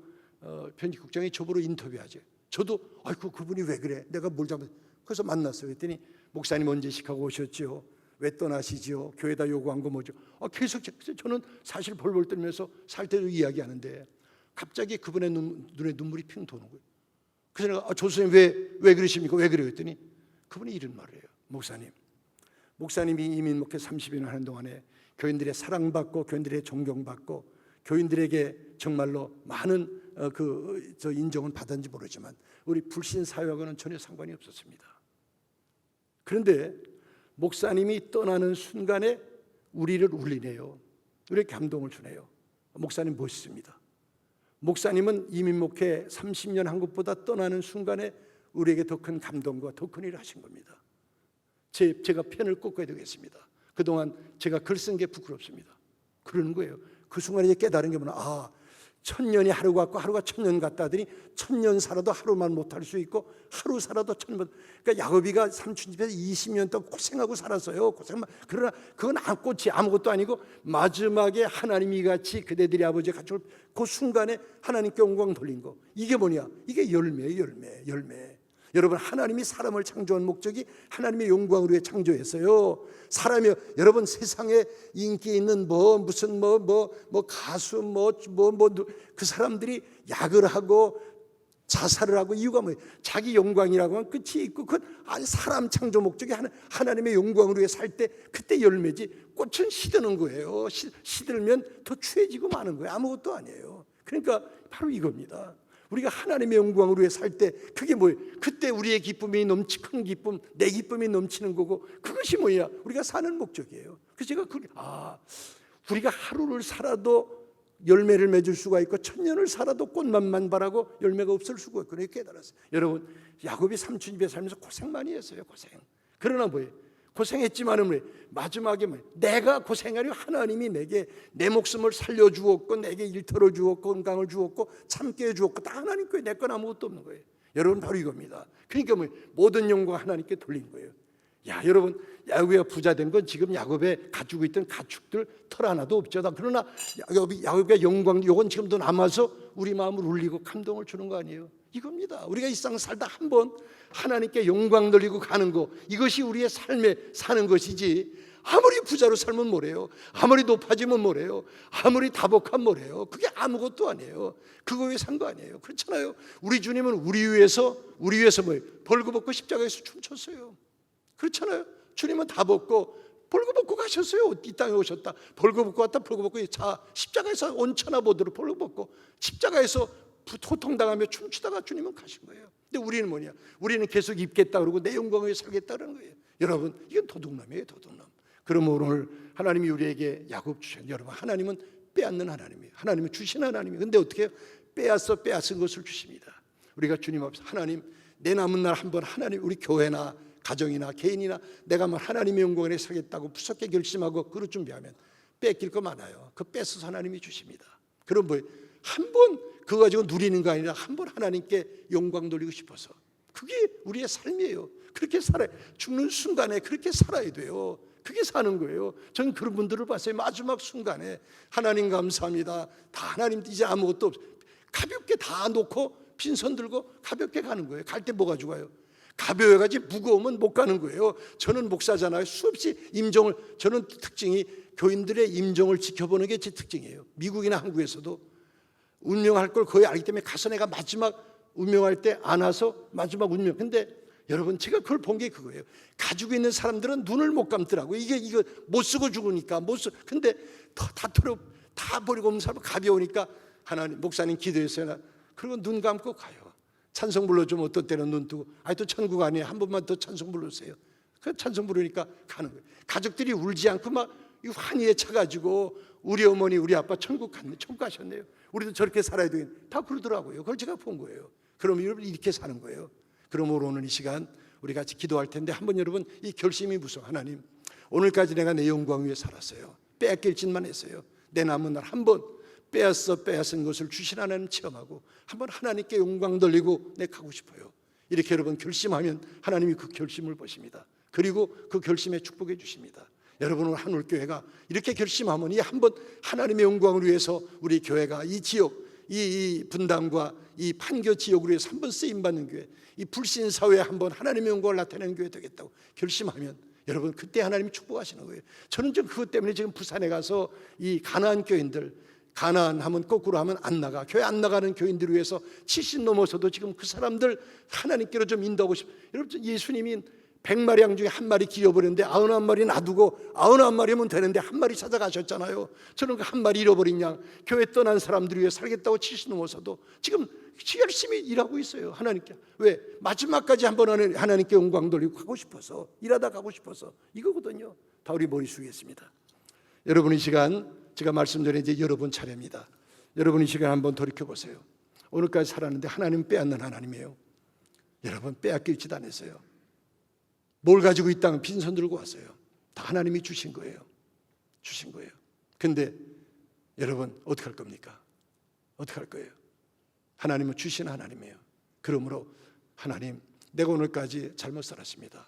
편집국장이 저보고 인터뷰하죠. 저도 아이고 그분이 왜 그래? 내가 뭘 잘못? 그래서 만났어요. 그랬더니 목사님 언제 시카고 오셨죠? 왜 떠나시지요? 교회다 요구한 거 뭐죠? 계속 저는 사실 벌벌 떨면서 살 때도 이야기하는데 갑자기 그분의 눈에 눈물이 핑 도는 거예요. 그래서 내가 조수님 왜 그러십니까? 왜 그래요? 했더니 그분이 이런 말을 해요. 목사님이 이민 목회 30년 하는 동안에 교인들의 사랑받고 교인들의 존경받고 교인들에게 정말로 많은 인정은 받았는지 모르지만 우리 불신 사회하고는 전혀 상관이 없었습니다. 그런데 목사님이 떠나는 순간에 우리를 울리네요. 우리에게 감동을 주네요. 목사님 멋있습니다. 목사님은 이민 목회 30년 한 것보다 떠나는 순간에 우리에게 더 큰 감동과 더 큰 일을 하신 겁니다. 제가 펜을 꽂아야 되겠습니다. 그동안 제가 글 쓴 게 부끄럽습니다. 그러는 거예요. 그 순간에 이제 깨달은 게 뭐냐. 1000년이 하루 같고 하루가 1000년 같다 하더니 1000년 살아도 하루만 못할 수 있고 하루 살아도 1000년. 그러니까 야곱이가 삼촌 집에서 20년 동안 고생하고 살았어요. 그러나 그건 꽃이 아무것도 아니고 마지막에 하나님이 같이 그대들이 아버지 같이 올 그 순간에 하나님께 영광 돌린 거. 이게 뭐냐? 이게 열매예요. 열매. 여러분 하나님이 사람을 창조한 목적이 하나님의 영광을 위해 창조했어요. 사람이 여러분 세상에 인기 있는 무슨 가수 그 사람들이 약을 하고 자살을 하고 이유가 뭐예요? 자기 영광이라고 하면 끝이 있고 그 사람 창조 목적이 하나님의 영광을 위해 살 때 그때 열매지. 꽃은 시드는 거예요. 시들면 더 추해지고 마는 거예요. 아무것도 아니에요. 그러니까 바로 이겁니다. 우리가 하나님의 영광을 위해 살 때 그게 뭐예요? 그때 우리의 기쁨이 큰 기쁨, 내 기쁨이 넘치는 거고 그것이 뭐야? 우리가 사는 목적이에요. 그래서 제가 우리가 하루를 살아도 열매를 맺을 수가 있고 1000년을 살아도 꽃만 만발하고 열매가 없을 수가 있고 그렇게 깨달았어요. 여러분 야곱이 삼촌 집에 살면서 고생 많이 했어요. 고생. 그러나 뭐예요? 고생했지만은 뭐예요? 마지막에 뭐예요? 내가 고생하려 하나님이 내게 내 목숨을 살려주었고 내게 일터를 주었고 건강을 주었고 참게 해주었고 다 하나님 거예요. 내 건 아무것도 없는 거예요. 여러분 바로 이겁니다. 그러니까 뭐예요? 모든 영광 하나님께 돌린 거예요. 야 여러분 야곱이가 부자 된 건 지금 야곱에 가지고 있던 가축들 털 하나도 없죠. 그러나 야곱의 영광 이건 지금도 남아서 우리 마음을 울리고 감동을 주는 거 아니에요. 이겁니다. 우리가 이 세상 살다 한번 하나님께 영광 돌리고 가는 거 이것이 우리의 삶에 사는 것이지 아무리 부자로 살면 뭐래요? 아무리 높아지면 뭐래요? 아무리 다복하면 뭐래요? 그게 아무것도 아니에요. 그거 위해 산 거 아니에요. 그렇잖아요. 우리 주님은 우리 위해서 뭐예요? 벌거벗고 십자가에서 춤췄어요. 그렇잖아요. 주님은 다 벗고 벌거벗고 가셨어요. 이 땅에 오셨다. 벌거벗고 왔다. 벌거벗고 자 십자가에서 온천하 보도록 벌거벗고 십자가에서 고통당하며 춤추다가 주님은 가신 거예요. 근데 우리는 뭐냐? 우리는 계속 입겠다 그러고 내 영광을 살겠다는 거예요. 여러분 이건 도둑놈이에요. 도둑놈. 그러면 오늘 하나님이 우리에게 야곱 주신 여러분 하나님은 빼앗는 하나님이에요. 하나님은 주신 하나님이에요. 근데 어떻게 해요? 빼앗은 것을 주십니다. 우리가 주님 앞에서 하나님 내 남은 날 한번 하나님 우리 교회나 가정이나 개인이나 내가 하나님의 영광에 살겠다고 무섭게 결심하고 그릇 준비하면 뺏길 거 많아요. 그 뺏어서 하나님이 주십니다. 그럼 뭐예요? 한번 그거 가지고 누리는 거 아니라 한번 하나님께 영광 돌리고 싶어서 그게 우리의 삶이에요. 그렇게 살아요. 죽는 순간에 그렇게 살아야 돼요. 그게 사는 거예요. 저는 그런 분들을 봤어요. 마지막 순간에 하나님 감사합니다. 다 하나님 이제 아무것도 없어. 가볍게 다 놓고 빈손 들고 가볍게 가는 거예요. 갈 때 뭐 가지고 가요? 가벼워가지 무거우면 못 가는 거예요. 저는 목사잖아요. 수없이 임종을, 저는 특징이 교인들의 임종을 지켜보는 게 제 특징이에요. 미국이나 한국에서도 운명할 걸 거의 알기 때문에 가서 내가 마지막 운명할 때 안아서 마지막 운명. 근데 여러분 제가 그걸 본 게 그거예요. 가지고 있는 사람들은 눈을 못 감더라고요. 이거 못 쓰고 죽으니까 못 쓰. 근데 다 버리고 오는 사람은 가벼우니까 하나님 목사님 기도했어요. 그리고 눈 감고 가요. 찬송 불러주면 어떤 때는 눈 뜨고 또 천국 아니에요. 한 번만 더 찬송 불러주세요. 그 찬송 부르니까 가는 거예요. 가족들이 울지 않고 막 환희에 차가지고 우리 어머니 우리 아빠 천국 가셨네요. 우리도 저렇게 살아야 되겠네. 다 그러더라고요. 그걸 제가 본 거예요. 그럼 여러분 이렇게 사는 거예요. 그러므로 오늘 이 시간 우리 같이 기도할 텐데 한번 여러분 이 결심이 무서워. 하나님 오늘까지 내가 내 영광 위에 살았어요. 빼앗길 짓만 했어요. 내 남은 날 한번 빼앗은 것을 주신 하나님 체험하고 한번 하나님께 영광 돌리고 내 가고 싶어요. 이렇게 여러분 결심하면 하나님이 그 결심을 보십니다. 그리고 그 결심에 축복해 주십니다. 여러분 오늘 한울교회가 이렇게 결심하면 이 한번 하나님의 영광을 위해서 우리 교회가 이 지역 이 분당과 이 판교 지역을 위해서 한번 쓰임받는 교회, 이 불신 사회에 한번 하나님의 영광을 나타내는 교회 되겠다고 결심하면 여러분 그때 하나님이 축복하시는 거예요. 저는 좀 그것 때문에 지금 부산에 가서 이 가나안 교인들, 가나안 하면 거꾸로 하면 안 나가, 교회 안 나가는 교인들을 위해서 70 넘어서도 지금 그 사람들 하나님께로 좀 인도하고 싶어요. 여러분 예수님이 100마리 양 중에 한 마리 잃어버렸는데 99마리 놔두고 99마리면 되는데 한 마리 찾아가셨잖아요. 저는 그 한 마리 잃어버린 양, 교회 떠난 사람들을 위해 살겠다고 70 넘어서도 지금 열심히 일하고 있어요. 하나님께. 왜? 마지막까지 한번 하나님께 영광 돌리고 가고 싶어서, 일하다 가고 싶어서 이거거든요. 다 우리 머리 숙이겠습니다. 여러분 이 시간 제가 말씀드린 이제 여러분 차례입니다. 여러분 이 시간 한번 돌이켜보세요. 오늘까지 살았는데 하나님 빼앗는 하나님이에요. 여러분 빼앗길 짓 안 했어요. 뭘 가지고 있다면 빈손 들고 왔어요. 다 하나님이 주신 거예요. 주신 거예요. 근데 여러분 어떻게 할 겁니까? 어떻게 할 거예요? 하나님은 주신 하나님이에요. 그러므로 하나님 내가 오늘까지 잘못 살았습니다.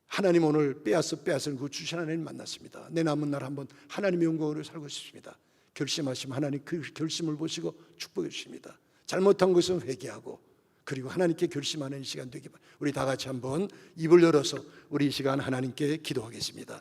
하나님 오늘 빼앗은 그 주신 하나님 만났습니다. 내 남은 날 한번 하나님의 영광으로 살고 싶습니다. 결심하시면 하나님 그 결심을 보시고 축복해 주십니다. 잘못한 것은 회개하고 그리고 하나님께 결심하는 시간 되기 바랍니다. 우리 다 같이 한번 입을 열어서 우리 이 시간 하나님께 기도하겠습니다.